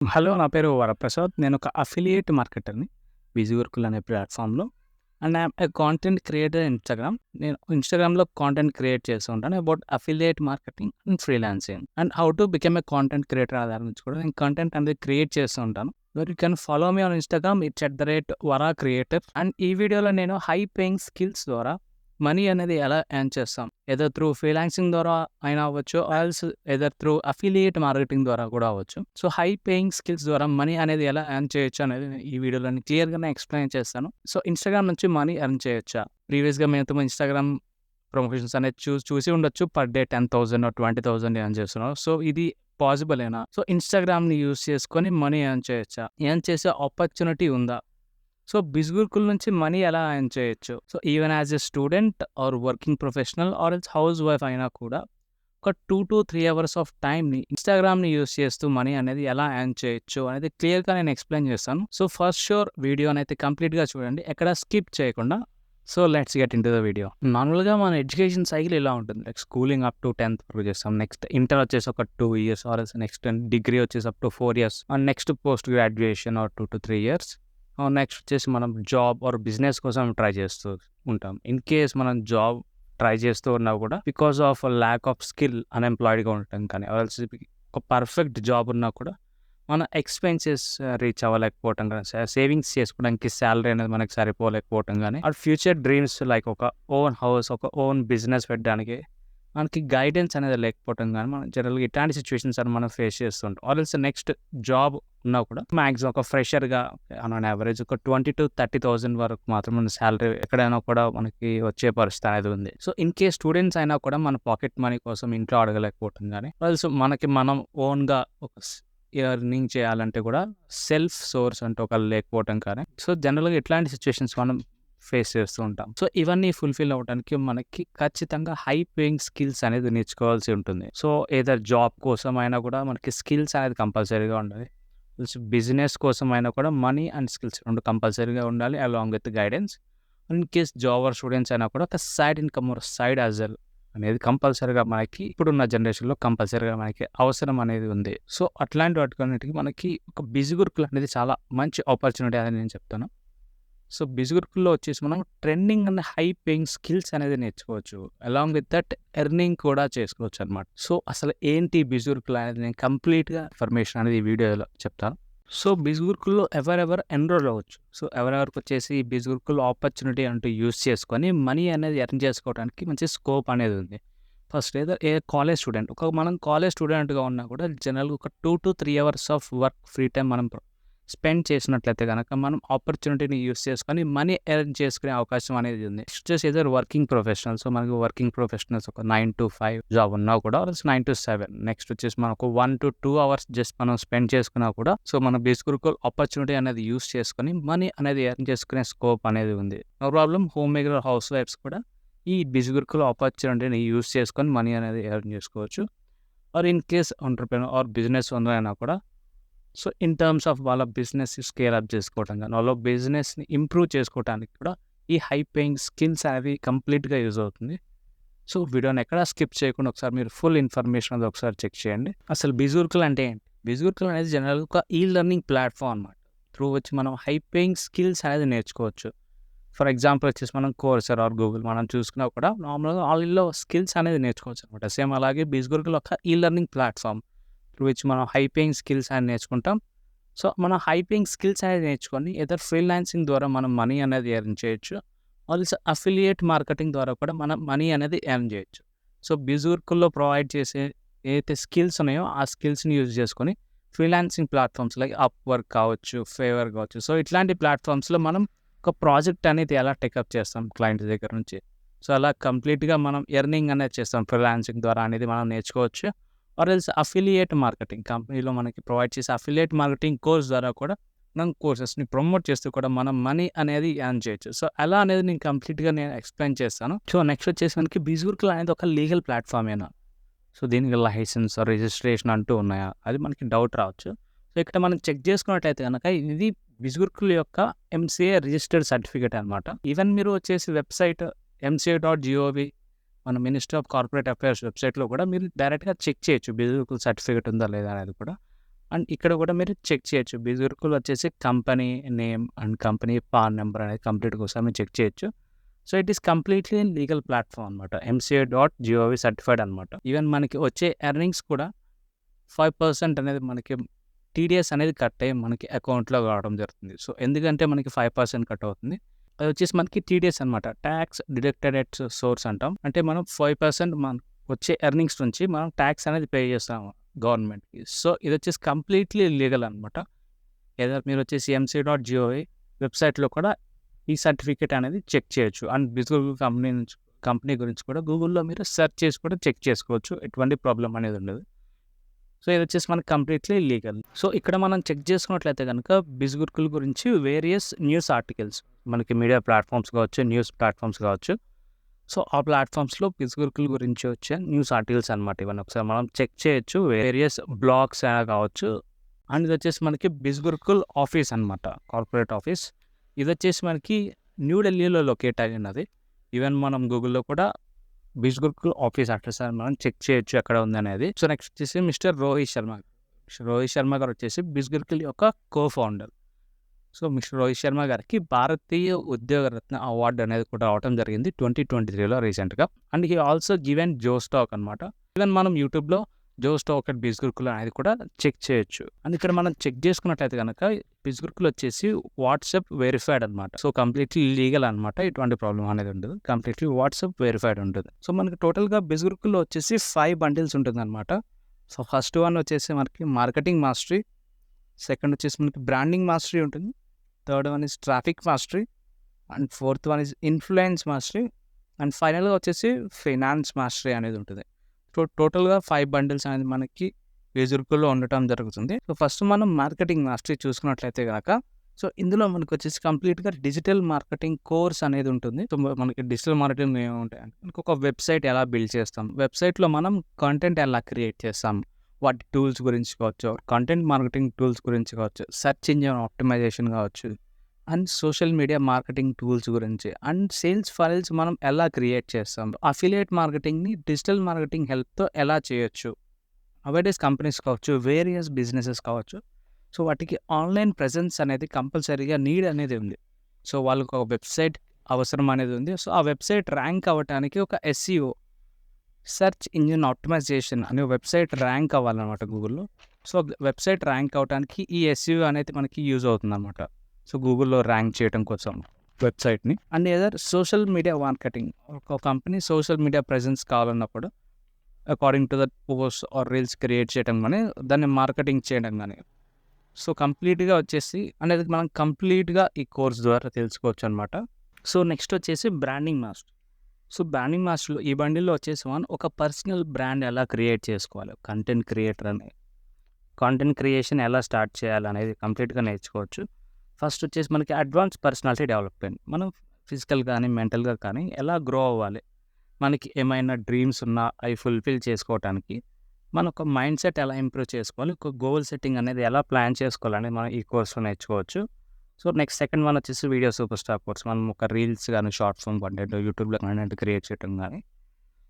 Hello. నా పేరు వరప్రసాద్. నేనొక అఫిలియేట్ మార్కెటర్‌ని. బిజీవర్కుల్ అనే ప్లాట్‌ఫామ్‌లో. And I'm a content creator Instagram. నేను ఇన్‌స్టాగ్రామ్‌లో కాంటెంట్ క్రియేట్ చేస్తూ ఉంటాను about affiliate marketing and freelancing. And how to become a content creator ఆధారం నుంచి కూడా నేను కంటెంట్ అనేది క్రియేట్ చేస్తూ ఉంటాను. You can follow me on Instagram. @వరా క్రియేటర్. అండ్ ఈ వీడియోలో నేను హై పేయింగ్ స్కిల్స్ ద్వారా మనీ అనేది ఎలా ఎర్న్ చేస్తాం. ఎదర్ త్రూ ఫ్రీలాన్సింగ్ ద్వారా అయినా అవ్వచ్చు, ఆల్స్ ఎదర్ త్రూ అఫిలియేట్ మార్కెటింగ్ ద్వారా కూడా అవ్వచ్చు. సో హై పేయింగ్ స్కిల్స్ ద్వారా మనీ అనేది ఎలా ఎర్న్ చేయొచ్చు అనేది ఈ వీడియోలో నేను క్లియర్‌గానే ఎక్స్‌ప్లెయిన్ చేస్తాను. సో ఇన్‌స్టాగ్రామ్ నుంచి మనీ ఎర్న్ చేయొచ్చా? ప్రీవియస్‌గా మేము ఇన్‌స్టాగ్రామ్ ప్రమోషన్స్ అనేది చూసి ఉండొచ్చు. పర్ డే 10,000 20,000 ఎర్న్ చేస్తున్నాం. సో ఇది పాసిబులేనా? సో ఇన్‌స్టాగ్రామ్‌ని యూజ్ చేసుకొని మనీ ఎర్న్ చేయొచ్చా? ఎర్న్ చేసే ఆపర్చునిటీ ఉందా? సో బిజిగురుకుల నుంచి మనీ ఎలా ఎర్న్ చేయొచ్చు? So even as a student or working professional or else house wife అయినా కూడా ఒక 2-3 అవర్స్ ఆఫ్ టైమ్‌ని ఇన్‌స్టాగ్రామ్‌ని యూజ్ చేస్తూ మనీ అనేది ఎలా ఎర్న్ చేయొచ్చు అనేది క్లియర్‌గా నేను ఎక్స్‌ప్లెయిన్ చేస్తాను. సో ఫస్ట్ షూర్ వీడియోనైతే కంప్లీట్‌గా చూడండి. ఎక్కడ స్కిప్ చేయకుండా. So let's get into the video. నార్మల్‌గా మన ఎడ్యుకేషన్ సైకిల్ ఇలా ఉంటుంది. Like schooling up to 10th వరకు చేస్తాం. నెక్స్ట్ ఇంటర్ వచ్చేసి ఒక 2 years or else next degree వచ్చేసి up to 4 years. And next post graduation or 2-3 years. Next వచ్చేసి మనం జాబ్ ఆర్ బిజినెస్ కోసం ట్రై చేస్తూ ఉంటాం. ఇన్ కేస్ మనం జాబ్ ట్రై చేస్తూ ఉన్నా కూడా because of lack of skill అన్‌ఎంప్లాయిడ్‌గా ఉంటాం. కానీ ఆల్స్ ఒక పర్ఫెక్ట్ జాబ్ ఉన్నా కూడా మన ఎక్స్‌పెన్సెస్ రీచ్ అవ్వలేకపోవటం గానీ, సేవింగ్స్ చేసుకోవడానికి సాలరీ అనేది మనకు సరిపోలేకపోవటం గానీ, ఆర్ ఫ్యూచర్ డ్రీమ్స్ లైక్ ఒక ఓన్ హౌస్, ఒక ఓన్ బిజినెస్ పెట్టడానికి మనకి గైడెన్స్ అనేది లేకపోవటం గానీ, మనం జనరల్‌గా ఇట్లాంటి సిట్యుయేషన్స్ అని మనం ఫేస్ చేస్తుంటాం. ఆర్ ఎల్స్ నెక్స్ట్ జాబ్ ఉన్నా కూడా మాక్సిమం ఒక ఫ్రెషర్‌గా ఆన్ యావరేజ్ ఒక 20,000-30,000 వరకు మాత్రమే సాలరీ ఎక్కడైనా కూడా మనకి వచ్చే పరిస్థితి అనేది ఉంది. సో ఇన్ కేస్ స్టూడెంట్స్ అయినా కూడా మన పాకెట్ మనీ కోసం ఇంట్లో అడగలేకపోవటం గానీ, ఆల్సో మనకి మనం ఓన్‌గా ఒక ఎర్నింగ్ చేయాలంటే కూడా సెల్ఫ్ సోర్స్ అంటూ ఒకళ్ళు లేకపోవటం కానీ, సో జనరల్‌గా ఇట్లాంటి సిట్యుయేషన్స్ మనం ఫేస్ చేస్తూ ఉంటాం. సో ఇవన్నీ ఫుల్‌ఫిల్ అవ్వడానికి మనకి ఖచ్చితంగా హై పేయింగ్ స్కిల్స్ అనేది నేర్చుకోవాల్సి ఉంటుంది. సో ఏదర్ జాబ్ కోసం అయినా కూడా మనకి స్కిల్స్ అనేది కంపల్సరీగా ఉండాలి. బిజినెస్ కోసం అయినా కూడా మనీ అండ్ స్కిల్స్ 2 కంపల్సరీగా ఉండాలి along with guidance. In case job or students అయినా కూడా ఒక సైడ్ ఇన్‌కమ్ ఆర్ సైడ్ హస్సల్ అనేది కంపల్సరీగా మనకి ఇప్పుడున్న జనరేషన్‌లో కంపల్సరీగా మనకి అవసరం అనేది ఉంది. సో అట్లాంటి వాటికన్నిటికి మనకి ఒక బిజిగురుకులు అనేది చాలా మంచి ఆపర్చునిటీ అని నేను చెప్తాను. సో బిజిగురుకుల్లో వచ్చేసి మనం trending and high paying skills అనేది నేర్చుకోవచ్చు. అలాంగ్ విత్ దట్ ఎర్నింగ్ కూడా చేసుకోవచ్చు అనమాట. సో అసలు ఏంటి బిజిగురుకులు అనేది నేను కంప్లీట్‌గా ఇన్ఫర్మేషన్ అనేది ఈ వీడియోలో చెప్తాను. సో బిజిగురుకుల్లో ఎవరెవరు ఎన్రోల్ అవ్వచ్చు. సో ఎవరెవరికొచ్చేసి ఈ బిజిగురుకుల్ ఆపర్చునిటీ అంటూ యూజ్ చేసుకొని మనీ అనేది ఎర్న్ చేసుకోవడానికి మంచి స్కోప్ అనేది ఉంది. ఫస్ట్ ఏ కాలేజ్ స్టూడెంట్ మనం కాలేజ్ స్టూడెంట్‌గా ఉన్నా కూడా జనరల్‌గా ఒక 2-3 hours of work free time మనం స్పెండ్ చేసినట్లయితే గనక మనం ఆపర్చునిటీని యూజ్ చేసుకొని మనీ ఎర్న్ చేసుకునే అవకాశం అనేది ఉంది. నెక్స్ట్ వచ్చేసి ఏదో వర్కింగ్ ప్రొఫెషనల్. సో మనకి వర్కింగ్ ప్రొఫెషనల్స్ ఒక 9-5 జాబ్ ఉన్నా కూడా 9-7 నెక్స్ట్ వచ్చేసి మనకు 1-2 అవర్స్ జస్ట్ మనం స్పెండ్ చేసుకున్నా కూడా సో మన బేసిక్ ఆపర్చునిటీ అనేది యూజ్ చేసుకొని మనీ అనేది ఎర్న్ చేసుకునే స్కోప్ అనేది ఉంది. No problem. Home maker house wives కూడా ఈ బిజిగురుకుల ఆపర్చునిటీని యూజ్ చేసుకొని మనీ అనేది ఎర్న్ చేసుకోవచ్చు. Or in case entrepreneur or business owner అయినా కూడా సో ఇన్ టర్మ్స్ ఆఫ్ వాళ్ళ బిజినెస్ స్కేల్ అప్ చేసుకోవటం గానీ, వాళ్ళ బిజినెస్‌ని ఇంప్రూవ్ చేసుకోవటానికి కూడా ఈ హై పేయింగ్ స్కిల్స్ అనేవి కంప్లీట్‌గా యూజ్ అవుతుంది. సో వీడియోని ఎక్కడా స్కిప్ చేయకుండా ఒకసారి మీరు ఫుల్ ఇన్ఫర్మేషన్ అది ఒకసారి చెక్ చేయండి. అసలు బిజిగురుకులు అంటే ఏంటి? బిజిగురుకులు అనేది జనరల్‌గా ఒక లెర్నింగ్ ప్లాట్‌ఫామ్ అనమాట. త్రూ విచ్ మనం హై పేయింగ్ స్కిల్స్ అనేది నేర్చుకోవచ్చు. ఫర్ ఎగ్జాంపుల్ వచ్చేసి మనం కోర్సెరా ఆర్ గూగుల్ మనం చూసుకున్నా కూడా నార్మల్‌గా ఆన్‌లైన్‌లో స్కిల్స్ అనేది నేర్చుకోవచ్చు అనమాట. సేమ్ అలాగే బిజిగురుకులు ఒక లెర్నింగ్ ప్లాట్‌ఫామ్. త్రూ విచ్ మనం హై పేయింగ్ స్కిల్స్ అనేది నేర్చుకుంటాం. సో మనం హై పేయింగ్ స్కిల్స్ అనేది నేర్చుకొని ఎదర్ ఫ్రీలాన్సింగ్ ద్వారా మనం మనీ అనేది ఎర్న్ చేయొచ్చు. ఆల్సో అఫిలియేట్ మార్కెటింగ్ ద్వారా కూడా మనం మనీ అనేది ఎర్న్ చేయొచ్చు. సో బిజివర్కుల్లో ప్రొవైడ్ చేసే ఏదైతే స్కిల్స్ ఉన్నాయో ఆ స్కిల్స్‌ని యూజ్ చేసుకొని ఫ్రీలాన్సింగ్ ప్లాట్‌ఫామ్స్ లైక్ అప్‌వర్క్ కావచ్చు, ఫేవర్ కావచ్చు. సో ఇట్లాంటి ప్లాట్‌ఫామ్స్‌లో మనం ఒక ప్రాజెక్ట్ అనేది ఎలా టేకప్ చేస్తాం క్లయింట్ దగ్గర నుంచి. సో అలా కంప్లీట్‌గా మనం ఎర్నింగ్ అనేది చేస్తాం ఫ్రీలాన్సింగ్ ద్వారా అనేది మనం నేర్చుకోవచ్చు. ఆర్ ఎల్స్ అఫిలియేట్ మార్కెటింగ్ కంపెనీలో మనకి ప్రొవైడ్ చేసే అఫిలియేట్ మార్కెటింగ్ కోర్స్ ద్వారా కూడా మనం కోర్సెస్‌ని ప్రమోట్ చేస్తూ కూడా మనం మనీ అనేది ఎర్న్ చేయొచ్చు. సో అలా అనేది నేను కంప్లీట్‌గా నేను ఎక్స్‌ప్లెయిన్ చేస్తాను. సో నెక్స్ట్ వచ్చేసి మనకి బిజిగురుకుల్ అనేది ఒక లీగల్ ప్లాట్‌ఫామేనా? సో దీనికి లైసెన్స్, రిజిస్ట్రేషన్ అంటూ ఉన్నాయా? అది మనకి డౌట్ రావచ్చు. సో ఇక్కడ మనం చెక్ చేసుకున్నట్లయితే గనక ఇది బిజిగురుకుల్ యొక్క ఎంసీఏ రిజిస్టర్డ్ సర్టిఫికేట్ అనమాట. ఈవెన్ మీరు వచ్చేసి వెబ్‌సైట్ ఎంసీఏ.జిఓవి మన మినిస్ట్రీ ఆఫ్ కార్పొరేట్ అఫైర్స్ వెబ్‌సైట్‌లో కూడా మీరు డైరెక్ట్‌గా చెక్ చేయొచ్చు. బిజిగురుకుల్ సర్టిఫికేట్ ఉందా లేదా అనేది కూడా. అండ్ ఇక్కడ కూడా మీరు చెక్ చేయొచ్చు. బిజుర్కుల్ వచ్చేసి company name and company pan number అనేది కంప్లీట్‌గా ఒకసారి మీరు చెక్ చేయొచ్చు. So, it is completely legal platform అనమాట. MCA.gov సర్టిఫైడ్ అనమాట. ఈవెన్ మనకి వచ్చే ఎర్నింగ్స్ కూడా 5% అనేది మనకి టీడీఎస్ అనేది కట్ అయ్యి మనకి అకౌంట్‌లో రావడం జరుగుతుంది. సో, ఎందుకంటే మనకి 5% కట్ అవుతుంది. అది వచ్చేసి మనకి టీడీఎస్ అనమాట. టాక్స్ డిడక్టెడ్ ఎట్ సోర్స్ అంటాం. అంటే మనం 5% వచ్చే ఎర్నింగ్స్ నుంచి మనం టాక్స్ అనేది పే చేస్తాం గవర్నమెంట్‌కి. సో, ఇది వచ్చేసి కంప్లీట్‌లీ లీగల్ అనమాట. ఏదైనా మీరు వచ్చేసి MCA.gov వెబ్‌సైట్‌లో కూడా ఈ సర్టిఫికేట్ అనేది చెక్ చేయొచ్చు. అండ్ బిజుర్కుల్ కంపెనీ గురించి కూడా గూగుల్‌లో మీరు సెర్చ్ చేసి కూడా చెక్ చేసుకోవచ్చు. ఎటువంటి ప్రాబ్లమ్ అనేది ఉండదు. సో, ఇది వచ్చేసి మనకి కంప్లీట్‌లీ లీగల్. సో, ఇక్కడ మనం చెక్ చేసుకున్నట్లయితే గనుక బిజుర్కుల్ గురించి వేరియస్ న్యూస్ ఆర్టికల్స్ మనకి మీడియా ప్లాట్‌ఫామ్స్ కావచ్చు, న్యూస్ ప్లాట్‌ఫామ్స్ కావచ్చు. సో, ఆ ప్లాట్‌ఫామ్స్‌లో బిజుర్కుల్ గురించి వచ్చే న్యూస్ ఆర్టికల్స్ అనమాట ఇవన్నీ. ఒకసారి మనం చెక్ చేయొచ్చు. వేరియస్ బ్లాగ్స్ కావచ్చు. అండ్ ఇది వచ్చేసి మనకి బిజుర్కుల్ ఆఫీస్ అనమాట. Corporate office. ఇది వచ్చేసి మనకి న్యూఢిల్లీలో లొకేట్ అయ్యి ఉన్నది. ఈవెన్ మనం గూగుల్‌లో కూడా బిజుర్కుల్ ఆఫీస్ అడ్రస్ అని మనం చెక్ చేయొచ్చు ఎక్కడ ఉందనేది. సో, నెక్స్ట్ వచ్చేసి మిస్టర్ రోహిత్ శర్మ. రోహిత్ శర్మ గారు వచ్చేసి బిజుర్కుల్ యొక్క co-founder. So, mister Rohit Sharma గారికి భారతీయ ఉద్యోగ రత్న అవార్డు అనేది కూడా రావడం జరిగింది 2023లో రీసెంట్‌గా. అండ్ హి ఆల్సో గివెన్ జో స్టాక్ అనమాట. ఈవెన్ మనం యూట్యూబ్‌లో జో స్టాక్ అట్ బిజుర్కుల్ అనేది కూడా చెక్ చేయొచ్చు. అండ్ ఇక్కడ మనం చెక్ చేసుకున్నట్లయితే కనుక బిజుర్కుల్ వచ్చేసి వాట్సాప్ వెరిఫైడ్ అనమాట. సో, కంప్లీట్‌లీ లీగల్ అనమాట. ఎటువంటి ప్రాబ్లమ్ అనేది ఉండదు. కంప్లీట్‌లీ వాట్సాప్ వెరిఫైడ్ ఉంటుంది. సో, మనకి టోటల్‌గా బిజుర్కుల్‌లో వచ్చేసి 5 బండిల్స్ ఉంటుందన్నమాట. సో, ఫస్ట్ వన్ వచ్చేసి మనకి మార్కెటింగ్ మాస్టరీ. సెకండ్ వచ్చేసి మనకి బ్రాండింగ్ మాస్టరీ ఉంటుంది. Third one is traffic mastery. And fourth one is influence mastery. And ఫైనల్‌గా వచ్చేసి ఫైనాన్స్ మాస్టరీ అనేది ఉంటుంది. సో, టోటల్‌గా 5 బండిల్స్ అనేది మనకి బిజుర్కుల్‌లో ఉండటం జరుగుతుంది. సో, ఫస్ట్ మనం మార్కెటింగ్ మాస్టరీ చూసుకున్నట్లయితే గనక సో, ఇందులో మనకు వచ్చేసి కంప్లీట్‌గా డిజిటల్ మార్కెటింగ్ కోర్స్ అనేది ఉంటుంది. సో, మనకి డిజిటల్ మార్కెటింగ్ ఏముంటాయంటే మనకు ఒక వెబ్‌సైట్ ఎలా బిల్డ్ చేస్తాం, వెబ్‌సైట్‌లో మనం కంటెంట్ ఎలా క్రియేట్ చేస్తాం, వాటి టూల్స్ గురించి కావచ్చు, కంటెంట్ మార్కెటింగ్ టూల్స్ గురించి కావచ్చు, సెర్చ్ ఇంజిన్ ఆప్టిమైజేషన్ కావచ్చు, and social media marketing tools గురించి, అండ్ సేల్స్ ఫైల్స్ మనం ఎలా క్రియేట్ చేస్తాం, అఫిలియేట్ మార్కెటింగ్‌ని డిజిటల్ మార్కెటింగ్ హెల్ప్‌తో ఎలా చేయొచ్చు, అవేర్నెస్ కంపెనీస్ కావచ్చు, వేరియస్ బిజినెసెస్ కావచ్చు. సో, వాటికి ఆన్‌లైన్ ప్రెజెన్స్ అనేది కంపల్సరీగా నీడ్ అనేది ఉంది. సో, వాళ్ళకి ఒక వెబ్‌సైట్ అవసరం అనేది ఉంది. సో, ఆ వెబ్‌సైట్ ర్యాంక్ అవ్వటానికి ఒక SEO సెర్చ్ ఇంజిన్ ఆప్టిమైజేషన్ అనే వెబ్‌సైట్ ర్యాంక్ అవ్వాలన్నమాట గూగుల్‌లో. సో, వెబ్‌సైట్ ర్యాంక్ అవ్వటానికి ఈ SEO అనేది మనకి యూజ్ అవుతుందన్నమాట. సో, గూగుల్‌లో ర్యాంక్ చేయడం కోసం వెబ్‌సైట్‌ని. And other social media marketing. ఒక కంపెనీ సోషల్ మీడియా ప్రెజెన్స్ కావాలన్నప్పుడు according to that post or reels create చేయడం గానీ, దాన్ని మార్కెటింగ్ చేయడం గానీ. సో, కంప్లీట్‌గా వచ్చేసి అనేది మనం కంప్లీట్‌గా ఈ కోర్స్ ద్వారా తెలుసుకోవచ్చనమాట. సో, నెక్స్ట్ వచ్చేసి బ్రాండింగ్ మాస్టర్. సో, బ్రాండింగ్ మాస్టర్‌లో ఈ బండిల్‌లో వచ్చేసి ఒక పర్సనల్ బ్రాండ్ ఎలా క్రియేట్ చేసుకోవాలి, కంటెంట్ క్రియేటర్ అని, కంటెంట్ క్రియేషన్ ఎలా స్టార్ట్ చేయాలనేది కంప్లీట్‌గా నేర్చుకోవచ్చు. ఫస్ట్ వచ్చేసి మనకి అడ్వాన్స్ పర్సనాలిటీ డెవలప్‌మెంట్. మనం ఫిజికల్ కానీ, మెంటల్‌గా కానీ ఎలా గ్రో అవ్వాలి, మనకి ఏమైనా డ్రీమ్స్ ఉన్నా అవి ఫుల్‌ఫిల్ చేసుకోవటానికి మన ఒక మైండ్ సెట్ ఎలా ఇంప్రూవ్ చేసుకోవాలి, ఒక గోల్ సెట్టింగ్ అనేది ఎలా ప్లాన్ చేసుకోవాలనేది మనం ఈ కోర్స్‌లో నేర్చుకోవచ్చు. సో, నెక్స్ట్ సెకండ్ వన్ వచ్చేసి వీడియో సూపర్ స్టార్ కోర్స్. మనం ఒక రీల్స్ కానీ, షార్ట్ ఫార్మ్ కంటెంట్ యూట్యూబ్‌లో కంటెంట్ క్రియేట్ చేయడం కానీ,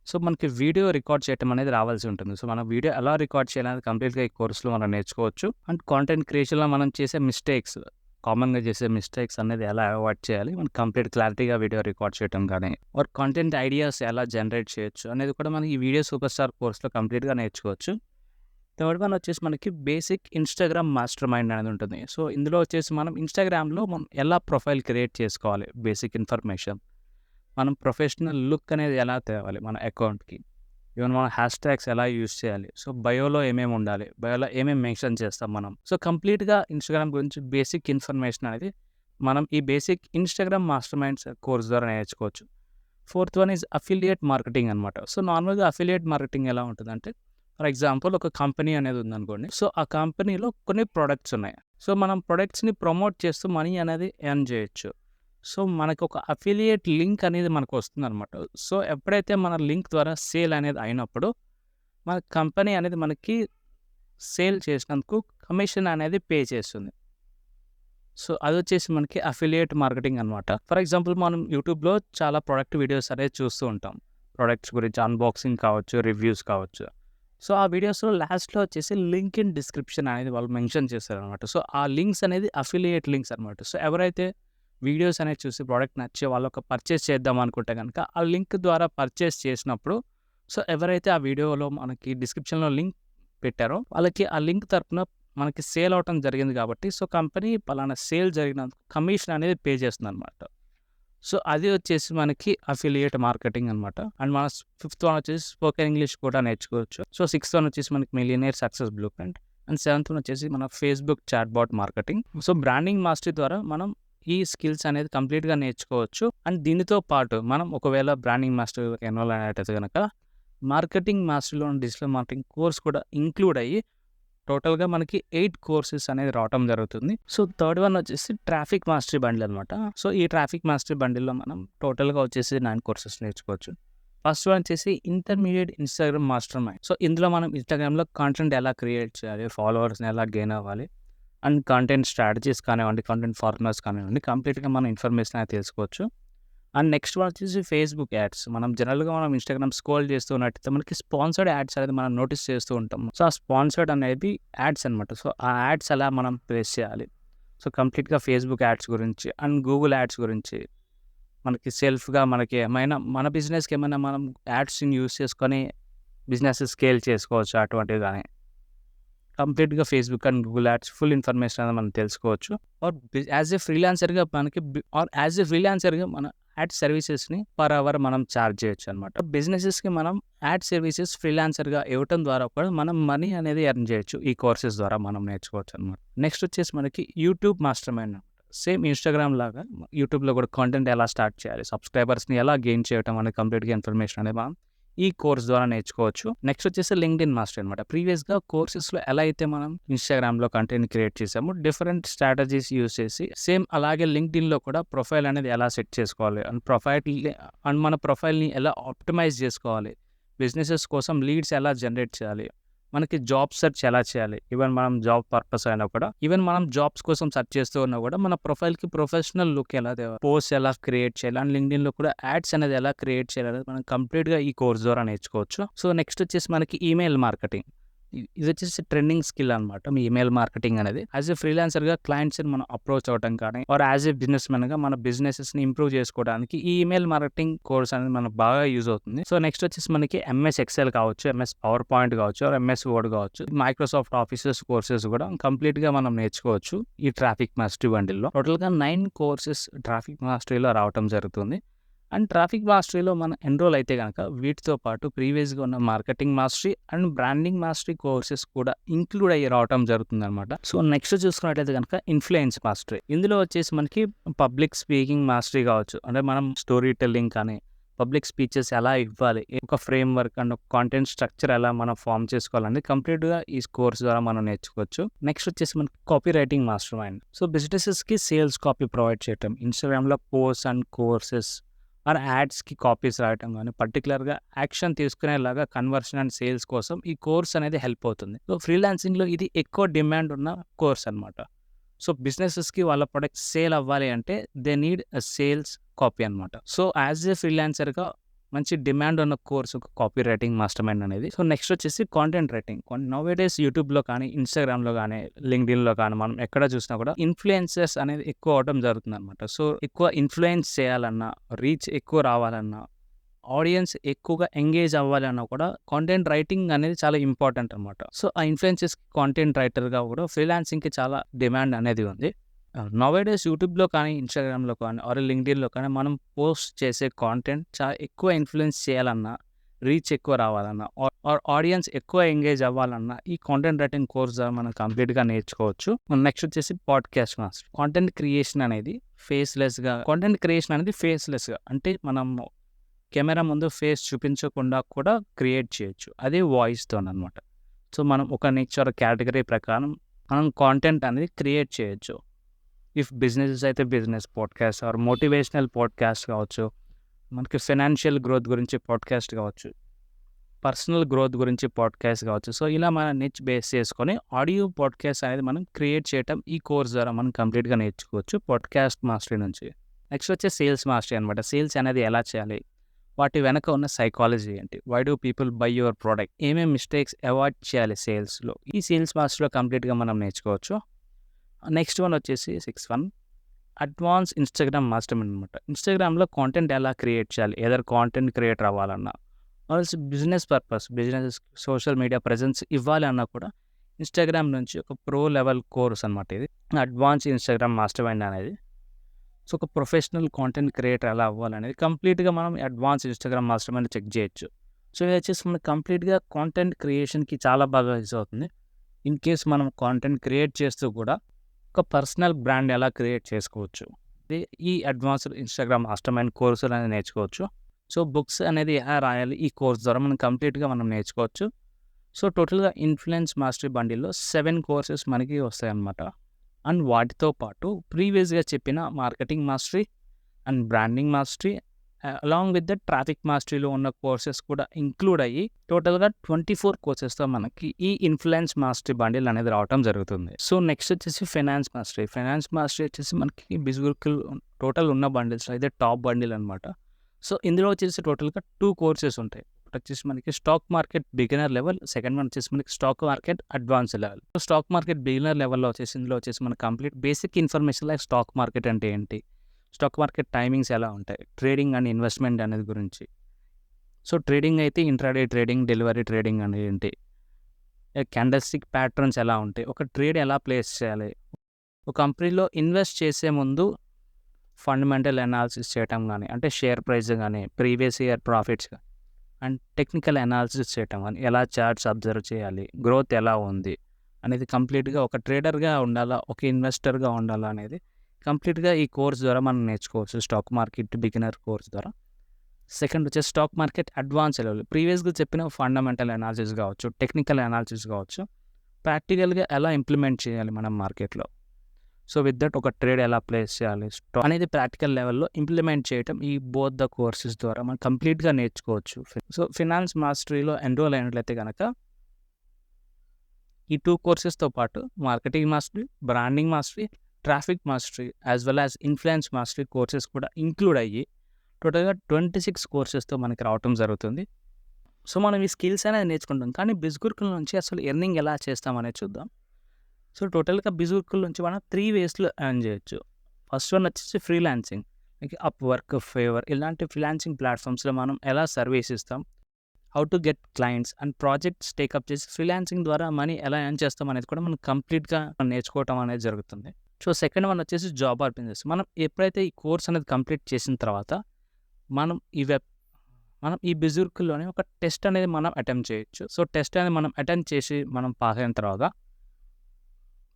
సో, మనకి వీడియో రికార్డ్ చేయడం అనేది రావాల్సి ఉంటుంది. సో, మనం వీడియో ఎలా రికార్డ్ చేయాలనేది కంప్లీట్‌గా ఈ కోర్స్‌లో మనం నేర్చుకోవచ్చు. అండ్ కాంటెంట్ క్రియేషన్‌లో మనం చేసే మిస్టేక్స్, కామన్‌గా చేసే మిస్టేక్స్ అనేది ఎలా అవాయిడ్ చేయాలి, మనకి కంప్లీట్ క్లారిటీగా వీడియో రికార్డ్ చేయడం కానీ, ఆర్ కంటెంట్ ఐడియాస్ ఎలా జనరేట్ చేయొచ్చు అనేది కూడా మనం ఈ వీడియో సూపర్ స్టార్ కోర్స్‌లో కంప్లీట్‌గా నేర్చుకోవచ్చు. థర్డ్ వన్ వచ్చేసి మనకి బేసిక్ ఇన్‌స్టాగ్రామ్ మాస్టర్ మైండ్ అనేది ఉంటుంది. సో, ఇందులో వచ్చేసి మనం ఇన్‌స్టాగ్రామ్‌లో మనం ఎలా ప్రొఫైల్ క్రియేట్ చేసుకోవాలి, బేసిక్ ఇన్ఫర్మేషన్, మనం ప్రొఫెషనల్ లుక్ అనేది ఎలా తేవాలి మన అకౌంట్‌కి, ఈవెన్ మనం హ్యాష్ ట్యాగ్స్ ఎలా యూజ్ చేయాలి, సో, బయోలో ఏమేమి ఉండాలి, బయోలో ఏమేమి మెన్షన్ చేస్తాం మనం. సో, కంప్లీట్‌గా ఇన్‌స్టాగ్రామ్ గురించి బేసిక్ ఇన్ఫర్మేషన్ అనేది మనం ఈ basic Instagram master minds course ద్వారా నేర్చుకోవచ్చు. Fourth one is affiliate marketing అనమాట. సో, నార్మల్‌గా అఫిలియేట్ మార్కెటింగ్ ఎలా ఉంటుందంటే, ఫర్ ఎగ్జాంపుల్ ఒక కంపెనీ అనేది ఉందనుకోండి. సో, ఆ కంపెనీలో కొన్ని ప్రొడక్ట్స్ ఉన్నాయి. సో, మనం ప్రొడక్ట్స్‌ని ప్రమోట్ చేస్తూ మనీ అనేది ఎర్న్ చేయొచ్చు. సో, మనకు ఒక అఫిలియేట్ లింక్ అనేది మనకు వస్తుందనమాట. సో, ఎప్పుడైతే మన లింక్ ద్వారా సేల్ అనేది అయినప్పుడు, మన కంపెనీ అనేది మనకి సేల్ చేసినందుకు కమిషన్ అనేది పే చేస్తుంది. సో, అదొచ్చేసి మనకి అఫిలియేట్ మార్కెటింగ్ అనమాట. ఫర్ ఎగ్జాంపుల్ మనం యూట్యూబ్‌లో చాలా ప్రొడక్ట్ వీడియోస్ అనేది చూస్తూ ఉంటాం. ప్రొడక్ట్స్ గురించి అన్బాక్సింగ్ కావచ్చు, రివ్యూస్ కావచ్చు. సో, ఆ వీడియోస్‌లో లాస్ట్‌లో వచ్చేసి లింక్ ఇన్ డిస్క్రిప్షన్ అనేది వాళ్ళు మెన్షన్ చేశారనమాట. సో, ఆ లింక్స్ అనేది అఫిలియేట్ లింక్స్ అనమాట. సో, ఎవరైతే వీడియోస్ అనేది చూసి ప్రోడక్ట్ నచ్చి వాళ్ళు ఒక పర్చేస్ చేద్దాం అనుకుంటే గనక, ఆ లింక్ ద్వారా పర్చేస్ చేసినప్పుడు సో, ఎవరైతే ఆ వీడియోలో మనకి డిస్క్రిప్షన్‌లో లింక్ పెట్టారో, వాళ్ళకి ఆ లింక్ తరపున మనకి సేల్ అవ్వటం జరిగింది కాబట్టి, సో, కంపెనీ పలానా సేల్ జరిగినందుకు కమిషన్ అనేది పే చేస్తుందనమాట. సో, అది వచ్చేసి మనకి అఫిలియేట్ మార్కెటింగ్ అనమాట. అండ్ మన ఫిఫ్త్ వన్ వచ్చేసి స్పోకెన్ ఇంగ్లీష్ కూడా నేర్చుకోవచ్చు. సో, సిక్స్త్ వన్ వచ్చేసి మనకి millionaire success blue print. And seventh one వచ్చేసి మన Facebook chatbot marketing. So, branding mastery ద్వారా మనం ఈ స్కిల్స్ అనేది కంప్లీట్‌గా నేర్చుకోవచ్చు. అండ్ దీనితో పాటు మనం ఒకవేళ బ్రాండింగ్ మాస్టర్ ఎన్రోల్ అయినట్టయితే గనక మార్కెటింగ్ మాస్టరీలో డిజిటల్ మార్కెటింగ్ కోర్స్ కూడా ఇంక్లూడ్ అయ్యి టోటల్‌గా మనకి 8 కోర్సెస్ అనేది రావటం జరుగుతుంది. సో, థర్డ్ వన్ వచ్చేసి ట్రాఫిక్ మాస్టరీ బండిల్ అనమాట. సో, ఈ ట్రాఫిక్ మాస్టరీ బండిల్‌లో మనం టోటల్‌గా వచ్చేసి 9 కోర్సెస్ నేర్చుకోవచ్చు. ఫస్ట్ వన్ వచ్చేసి intermediate Instagram master mind. So, ఇందులో మనం ఇన్‌స్టాగ్రామ్‌లో కంటెంట్ ఎలా క్రియేట్ చేయాలి, ఫాలోవర్స్‌ని ఎలా గెయిన్ అవ్వాలి అండ్ కంటెంట్ స్ట్రాటజీస్ కానివ్వండి, కంటెంట్ ఫార్ములాస్ కానివ్వండి, కంప్లీట్‌గా మనం ఇన్ఫర్మేషన్ అనేది తెలుసుకోవచ్చు. అండ్ నెక్స్ట్ వన్ వచ్చేసి ఫేస్‌బుక్ యాడ్స్. మనం జనరల్‌గా మనం ఇన్‌స్టాగ్రామ్ స్క్రోల్ చేస్తూ ఉన్నట్టయితే మనకి స్పాన్సర్డ్ యాడ్స్ అనేది మనం నోటీస్ చేస్తూ ఉంటాం. సో, ఆ స్పాన్సర్డ్ అనేది యాడ్స్ అనమాట. సో, ఆ యాడ్స్ ఎలా మనం ప్లేస్ చేయాలి. సో, కంప్లీట్‌గా ఫేస్‌బుక్ యాడ్స్ గురించి అండ్ గూగుల్ యాడ్స్ గురించి మనకి సెల్ఫ్‌గా మనకి ఏమైనా మన బిజినెస్‌కి ఏమైనా మనం యాడ్స్‌ని యూజ్ చేసుకొని బిజినెస్ స్కేల్ చేసుకోవచ్చు అటువంటివి గాని. కంప్లీట్‌గా Facebook and Google ads full information అనేది మనం తెలుసుకోవచ్చు. ఆర్ యాస్ ఎ ఫ్రీలాన్సర్‌గా మనకి యాస్ ఎ ఫ్రీలాన్సర్‌గా మన యాడ్ సర్వీసెస్‌ని పర్ అవర్ మనం చార్జ్ చేయొచ్చనమాట. బిజినెసెస్‌కి మనం యాడ్ సర్వీసెస్ ఫ్రీలాన్సర్‌గా ఇవ్వటం ద్వారా కూడా మనం మనీ అనేది ఎర్న్ చేయొచ్చు. ఈ కోర్సెస్ ద్వారా మనం నేర్చుకోవచ్చనమాట. నెక్స్ట్ వచ్చేసి మనకి యూట్యూబ్ మాస్టర్ మైండ్ అనమాట. సేమ్ ఇన్‌స్టాగ్రామ్ లాగా యూట్యూబ్‌లో కూడా కంటెంట్ ఎలా స్టార్ట్ చేయాలి, సబ్‌స్క్రైబర్స్‌ని ఎలా గెయిన్ చేయటం అనేది కంప్లీట్‌గా ఇన్ఫర్మేషన్ అనేది మనం ఈ కోర్స్ ద్వారా నేర్చుకోవచ్చు. నెక్స్ట్ వచ్చేసి లింక్డ్ఇన్ మాస్టర్ అనమాట. ప్రీవియస్‌గా కోర్సెస్‌లో ఎలా అయితే మనం ఇన్‌స్టాగ్రామ్‌లో కంటెంట్ క్రియేట్ చేసామో డిఫరెంట్ స్ట్రాటజీస్ యూజ్ చేసి సేమ్ అలాగే లింక్డ్ఇన్‌లో కూడా ప్రొఫైల్ అనేది ఎలా సెట్ చేసుకోవాలి అండ్ మన ప్రొఫైల్‌ని ఎలా ఆప్టిమైజ్ చేసుకోవాలి. బిజినెసెస్ కోసం లీడ్స్ ఎలా జనరేట్ చేయాలి. మనకి జాబ్ సెర్చ్ ఎలా చేయాలి. ఈవెన్ మనం జాబ్ పర్పస్ అయినా కూడా ఈవెన్ మనం జాబ్స్ కోసం సెర్చ్ చేస్తూ ఉన్నా కూడా మన ప్రొఫైల్‌కి ప్రొఫెషనల్ లుక్ ఎలా తేవాలి. పోస్ట్ ఎలా క్రియేట్ చేయాలి. అండ్ లింక్డ్ఇన్‌లో కూడా యాడ్స్ అనేది ఎలా క్రియేట్ చేయాలి మనం కంప్లీట్‌గా ఈ కోర్స్ ద్వారా నేర్చుకోవచ్చు. సో, నెక్స్ట్ వచ్చేసి మనకి ఈమెయిల్ మార్కెటింగ్. ఇది వచ్చేసి ట్రెండింగ్ స్కిల్ అనమాట. మీ ఈమెయిల్ మార్కెటింగ్ అనేది. యాస్ ఎ ఫ్రీలాన్సర్‌గా క్లయింట్స్‌ని మనం అప్రోచ్ అవ్వటం కానీ ఆర్ యాస్ ఎ బిజినెస్ మ్యాన్‌గా మన బిజినెసెస్‌ని ఇంప్రూవ్ చేసుకోవడానికి ఈ ఈమెయిల్ మార్కెటింగ్ కోర్స్ అనేది మనకు బాగా యూజ్ అవుతుంది. సో, నెక్స్ట్ వచ్చేసి మనకి ఎంఎస్ ఎక్సెల్ కావచ్చు, ఎంఎస్ పవర్ పాయింట్ కావచ్చు, ఆర్ ఎంఎస్ వర్డ్ కావచ్చు. మైక్రోసాఫ్ట్ ఆఫీసెస్ కోర్సెస్ కూడా కంప్లీట్‌గా మనం నేర్చుకోవచ్చు ఈ ట్రాఫిక్ మాస్టరీ బండిల్‌లో. టోటల్‌గా 9 కోర్సెస్ ట్రాఫిక్ మాస్టరీలో రావటం జరుగుతుంది. అండ్ ట్రాఫిక్ మాస్టరీలో మనం ఎన్రోల్ అయితే గనక వీటితో పాటు ప్రీవియస్‌గా ఉన్న marketing mastery and branding mastery courses కూడా ఇంక్లూడ్ అయ్యి రావటం జరుగుతుందనమాట. సో, నెక్స్ట్ చూసుకున్నట్లయితే గనక ఇన్‌ఫ్లుయెన్స్ మాస్టరీ. ఇందులో వచ్చేసి మనకి పబ్లిక్ స్పీకింగ్ మాస్టరీ కావచ్చు. అంటే మనం స్టోరీ టెల్లింగ్ కానీ, పబ్లిక్ స్పీచెస్ ఎలా ఇవ్వాలి, ఒక ఫ్రేమ్ వర్క్ అండ్ ఒక కాంటెంట్ స్ట్రక్చర్ ఎలా మనం ఫార్మ్ చేసుకోవాలని కంప్లీట్‌గా ఈ కోర్స్ ద్వారా మనం నేర్చుకోవచ్చు. నెక్స్ట్ వచ్చేసి మనకి copy writing master mind. So, బిజినెసెస్‌కి సేల్స్ కాపీ ప్రొవైడ్ చేయటం. ఇన్‌స్టాగ్రామ్‌లో పోస్ట్ అండ్ కోర్సెస్ ఆర్ యాడ్స్‌కి కాపీస్ రాయటం గానీ, పర్టిక్యులర్‌గా యాక్షన్ తీసుకునేలాగా కన్వర్షన్ అండ్ సేల్స్ కోసం ఈ కోర్స్ అనేది హెల్ప్ అవుతుంది. సో, ఫ్రీలాన్సింగ్‌లో ఇది ఎక్కువ డిమాండ్ ఉన్న కోర్స్ అనమాట. సో, బిజినెసెస్‌కి వాళ్ళ ప్రొడక్ట్స్ సేల్ అవ్వాలి అంటే they need a sales copy అనమాట. సో, యాస్ ఎ ఫ్రీలాన్సర్‌గా మంచి డిమాండ్ ఉన్న course copy writing master mind అనేది. సో, నెక్స్ట్ వచ్చేసి కాంటెంట్ రైటింగ్. నౌ-ఏ-డేస్ యూట్యూబ్‌లో కానీ, ఇన్‌స్టాగ్రామ్‌లో కానీ, లింక్డ్ఇన్‌లో కానీ మనం ఎక్కడ చూసినా కూడా ఇన్‌ఫ్లుయెన్సర్స్ అనేది ఎక్కువ అవ్వడం జరుగుతుందనమాట. సో, ఎక్కువ ఇన్‌ఫ్లుయెన్స్ చేయాలన్నా, రీచ్ ఎక్కువ రావాలన్నా, ఆడియన్స్ ఎక్కువగా ఎంగేజ్ అవ్వాలన్నా కూడా కాంటెంట్ రైటింగ్ అనేది చాలా ఇంపార్టెంట్ అనమాట. సో, ఆ ఇన్‌ఫ్లుయెన్సర్స్‌కి కాంటెంట్ రైటర్‌గా కూడా ఫ్రీలాన్సింగ్‌కి చాలా డిమాండ్ అనేది ఉంది. నౌ-ఏ-డేస్ యూట్యూబ్‌లో కానీ, ఇన్‌స్టాగ్రామ్‌లో కానీ ఆర్ లింక్డ్ఇన్‌లో కానీ మనం పోస్ట్ చేసే కాంటెంట్ చాలా ఎక్కువ ఇన్‌ఫ్లుయెన్స్ చేయాలన్నా, రీచ్ ఎక్కువ రావాలన్నా ఆర్ ఆడియన్స్ ఎక్కువ ఎంగేజ్ అవ్వాలన్నా ఈ కాంటెంట్ రైటింగ్ కోర్స్ ద్వారా మనం కంప్లీట్‌గా నేర్చుకోవచ్చు. నెక్స్ట్ వచ్చేసి పాడ్‌కాస్ట్ మాస్టర్. కాంటెంట్ క్రియేషన్ అనేది ఫేస్‌లెస్‌గా అంటే మనం కెమెరా ముందు ఫేస్ చూపించకుండా కూడా క్రియేట్ చేయొచ్చు. అదే వాయిస్‌తోననమాట. సో, మనం ఒక నేచర్ కేటగిరీ ప్రకారం మనం కాంటెంట్ అనేది క్రియేట్ చేయొచ్చు. ఇఫ్ బిజినెసెస్ అయితే business podcast or motivational podcast కావచ్చు. మనకి ఫైనాన్షియల్ గ్రోత్ గురించి పాడ్‌కాస్ట్ కావచ్చు. పర్సనల్ గ్రోత్ గురించి పాడ్‌కాస్ట్ కావచ్చు. సో, ఇలా మన నిచ్ బేస్ చేసుకొని ఆడియో పాడ్‌కాస్ట్ అనేది మనం క్రియేట్ చేయటం ఈ కోర్స్ ద్వారా మనం కంప్లీట్‌గా నేర్చుకోవచ్చు పాడ్‌కాస్ట్ మాస్టరీ నుంచి. నెక్స్ట్ వచ్చేసి సేల్స్ మాస్టరీ అనమాట. సేల్స్ అనేది ఎలా చేయాలి? వాటి వెనక ఉన్న సైకాలజీ ఏంటి, why do people buy your product, ఏమేమి మిస్టేక్స్ అవాయిడ్ చేయాలి సేల్స్లో, ఈ సేల్స్ మాస్టర్లో కంప్లీట్గా మనం నేర్చుకోవచ్చు. నెక్స్ట్ వన్ వచ్చేసి 6-1 అడ్వాన్స్ ఇన్స్టాగ్రామ్ మాస్టర్ అనమాట. ఇన్స్టాగ్రామ్లో కాంటెంట్ ఎలా క్రియేట్ చేయాలి, ఏదైనా కాంటెంట్ క్రియేటర్ అవ్వాలన్నా, also business purpose, business social media presence ఇవ్వాలి అన్నా కూడా ఇన్స్టాగ్రామ్ నుంచి ఒక ప్రో లెవెల్ కోర్స్ అనమాట ఇది, అడ్వాన్స్ ఇన్స్టాగ్రామ్ మాస్టర్ మైండ్ అనేది. సో ఒక ప్రొఫెషనల్ కాంటెంట్ క్రియేటర్ ఎలా అవ్వాలనేది కంప్లీట్గా మనం advance Instagram mastermind check చేయొచ్చు. సో ఇది వచ్చేసి మనకి కంప్లీట్గా కాంటెంట్ క్రియేషన్కి చాలా బాగా యూజ్ అవుతుంది. ఇన్ కేస్ మనం కాంటెంట్ క్రియేట్ చేస్తూ కూడా ఒక పర్సనల్ బ్రాండ్ ఎలా క్రియేట్ చేసుకోవచ్చు, ఈ అడ్వాన్స్డ్ ఇన్స్టాగ్రామ్ మాస్టర్ మైండ్ కోర్సులు అనేది నేర్చుకోవచ్చు. సో బుక్స్ అనేది ఎలా రాయాలి ఈ కోర్స్ ద్వారా మనం కంప్లీట్గా మనం నేర్చుకోవచ్చు. సో టోటల్గా ఇన్ఫ్లుయెన్స్ మాస్టరీ బండిల్లో 7 కోర్సెస్ మనకి వస్తాయి అన్నమాట. అండ్ వాటితో పాటు ప్రీవియస్గా చెప్పిన marketing mastery and branding mastery along with the traffic మాస్టరీలో ఉన్న కోర్సెస్ కూడా ఇంక్లూడ్ అయ్యి టోటల్గా 24 కోర్సెస్తో మనకి ఈ ఇన్ఫ్లుయెన్స్ మాస్టరీ బండిల్ అనేది రావడం జరుగుతుంది. సో నెక్స్ట్ వచ్చేసి ఫైనాన్స్ మాస్టరీ. ఫైనాన్స్ మాస్టరీ వచ్చేసి మనకి బిజిగురుకుల్ టోటల్ ఉన్న బండిల్స్ అయితే టాప్ బండిల్ అనమాట. సో ఇందులో వచ్చేసి టోటల్గా 2 కోర్సెస్ ఉంటాయి. ఒకటి వచ్చేసి మనకి stock market beginner level, second one వచ్చేసి మనకి stock market advance level. So stock market beginner లెవెల్లో వచ్చేసి ఇందులో వచ్చేసి మనకి complete basic information like stock market అంటే ఏంటి, స్టాక్ మార్కెట్ టైమింగ్స్ ఎలా ఉంటాయి, ట్రేడింగ్ అండ్ ఇన్వెస్ట్మెంట్ అనేది గురించి. సో ట్రేడింగ్ అయితే ఇంట్రాడే ట్రేడింగ్, డెలివరీ ట్రేడింగ్ అనేది ఏంటి, క్యాండల్స్టిక్ ప్యాటర్న్స్ ఎలా ఉంటాయి, ఒక ట్రేడ్ ఎలా ప్లేస్ చేయాలి, ఒక కంపెనీలో ఇన్వెస్ట్ చేసే ముందు ఫండమెంటల్ అనాలిసిస్ చేయటం కానీ, అంటే షేర్ ప్రైస్ కానీ, ప్రీవియస్ ఇయర్ ప్రాఫిట్స్ కానీ, అండ్ టెక్నికల్ అనాలిసిస్ చేయటం కానీ, ఎలా చార్ట్స్ అబ్జర్వ్ చేయాలి, గ్రోత్ ఎలా ఉంది అనేది కంప్లీట్గా ఒక ట్రేడర్గా ఉండాలా, ఒక ఇన్వెస్టర్గా ఉండాలా అనేది కంప్లీట్గా ఈ కోర్స్ ద్వారా మనం నేర్చుకోవచ్చు, స్టాక్ మార్కెట్ బిగినర్ కోర్స్ ద్వారా. సెకండ్ వచ్చేసి స్టాక్ మార్కెట్ అడ్వాన్స్ లెవెల్. ప్రీవియస్గా చెప్పిన ఫండమెంటల్ అనాలిసిస్ కావచ్చు, టెక్నికల్ అనాలిసిస్ కావచ్చు, ప్రాక్టికల్గా ఎలా ఇంప్లిమెంట్ చేయాలి మనం మార్కెట్లో. సో విత్ దట్ ఒక ట్రేడ్ ఎలా ప్లేస్ చేయాలి అనేది ప్రాక్టికల్ లెవెల్లో ఇంప్లిమెంట్ చేయటం ఈ బోత్ ద కోర్సెస్ ద్వారా మనం కంప్లీట్గా నేర్చుకోవచ్చు. సో ఫినాన్స్ మాస్టరీలో ఎన్రోల్ అయినట్లయితే కనుక ఈ 2 కోర్సెస్తో పాటు marketing mastery, branding mastery, traffic mastery as well as influence mastery courses కూడా ఇంక్లూడ్ అయ్యి టోటల్గా 26 కోర్సెస్తో మనకి రావటం జరుగుతుంది. సో మనం ఈ స్కిల్స్ అనేది నేర్చుకుంటాం, కానీ బిజిగురుకుల నుంచి అసలు ఎర్నింగ్ ఎలా చేస్తామనేది చూద్దాం. సో టోటల్గా బిజిగురుకుల నుంచి మనం 3 వేస్లో ఎర్న్ చేయొచ్చు. ఫస్ట్ వన్ వచ్చేసి freelancing, like up work, favour ఇలాంటి ఫ్రీలాన్సింగ్ ప్లాట్ఫామ్స్లో మనం ఎలా సర్వీస్ ఇస్తాం, how to get clients and projects take up చేసి ఫ్రీలాన్సింగ్ ద్వారా మనీ ఎలా ఎర్న్ చేస్తాం అనేది కూడా మనం కంప్లీట్గా నేర్చుకోవటం అనేది జరుగుతుంది. సో సెకండ్ వన్ వచ్చేసి జాబ్ ఆర్ బిజినెస్. మనం ఎప్పుడైతే ఈ కోర్స్ అనేది కంప్లీట్ చేసిన తర్వాత మనం ఈ బిజిగురుకుల్లోనే ఒక టెస్ట్ అనేది మనం అటెంప్ట్ చేయొచ్చు. సో టెస్ట్ అనేది మనం అటెంప్ట్ చేసి మనం పాస్ అయిన తర్వాత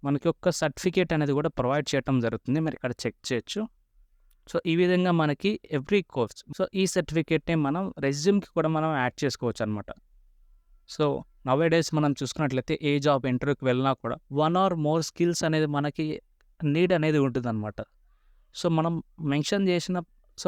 మనకి ఒక సర్టిఫికేట్ అనేది కూడా ప్రొవైడ్ చేయడం జరుగుతుంది, మరి ఇక్కడ చెక్ చేయొచ్చు. సో ఈ విధంగా మనకి ఎవ్రీ కోర్స్, సో ఈ సర్టిఫికేట్ని మనం రెజ్యూమ్కి కూడా మనం యాడ్ చేసుకోవచ్చు అనమాట. సో నవే డేస్ మనం చూసుకున్నట్లయితే ఏ జాబ్ ఇంటర్వ్యూకి వెళ్ళినా కూడా 1 or more స్కిల్స్ అనేది మనకి నీడ్ అనేది ఉంటుంది అనమాట. సో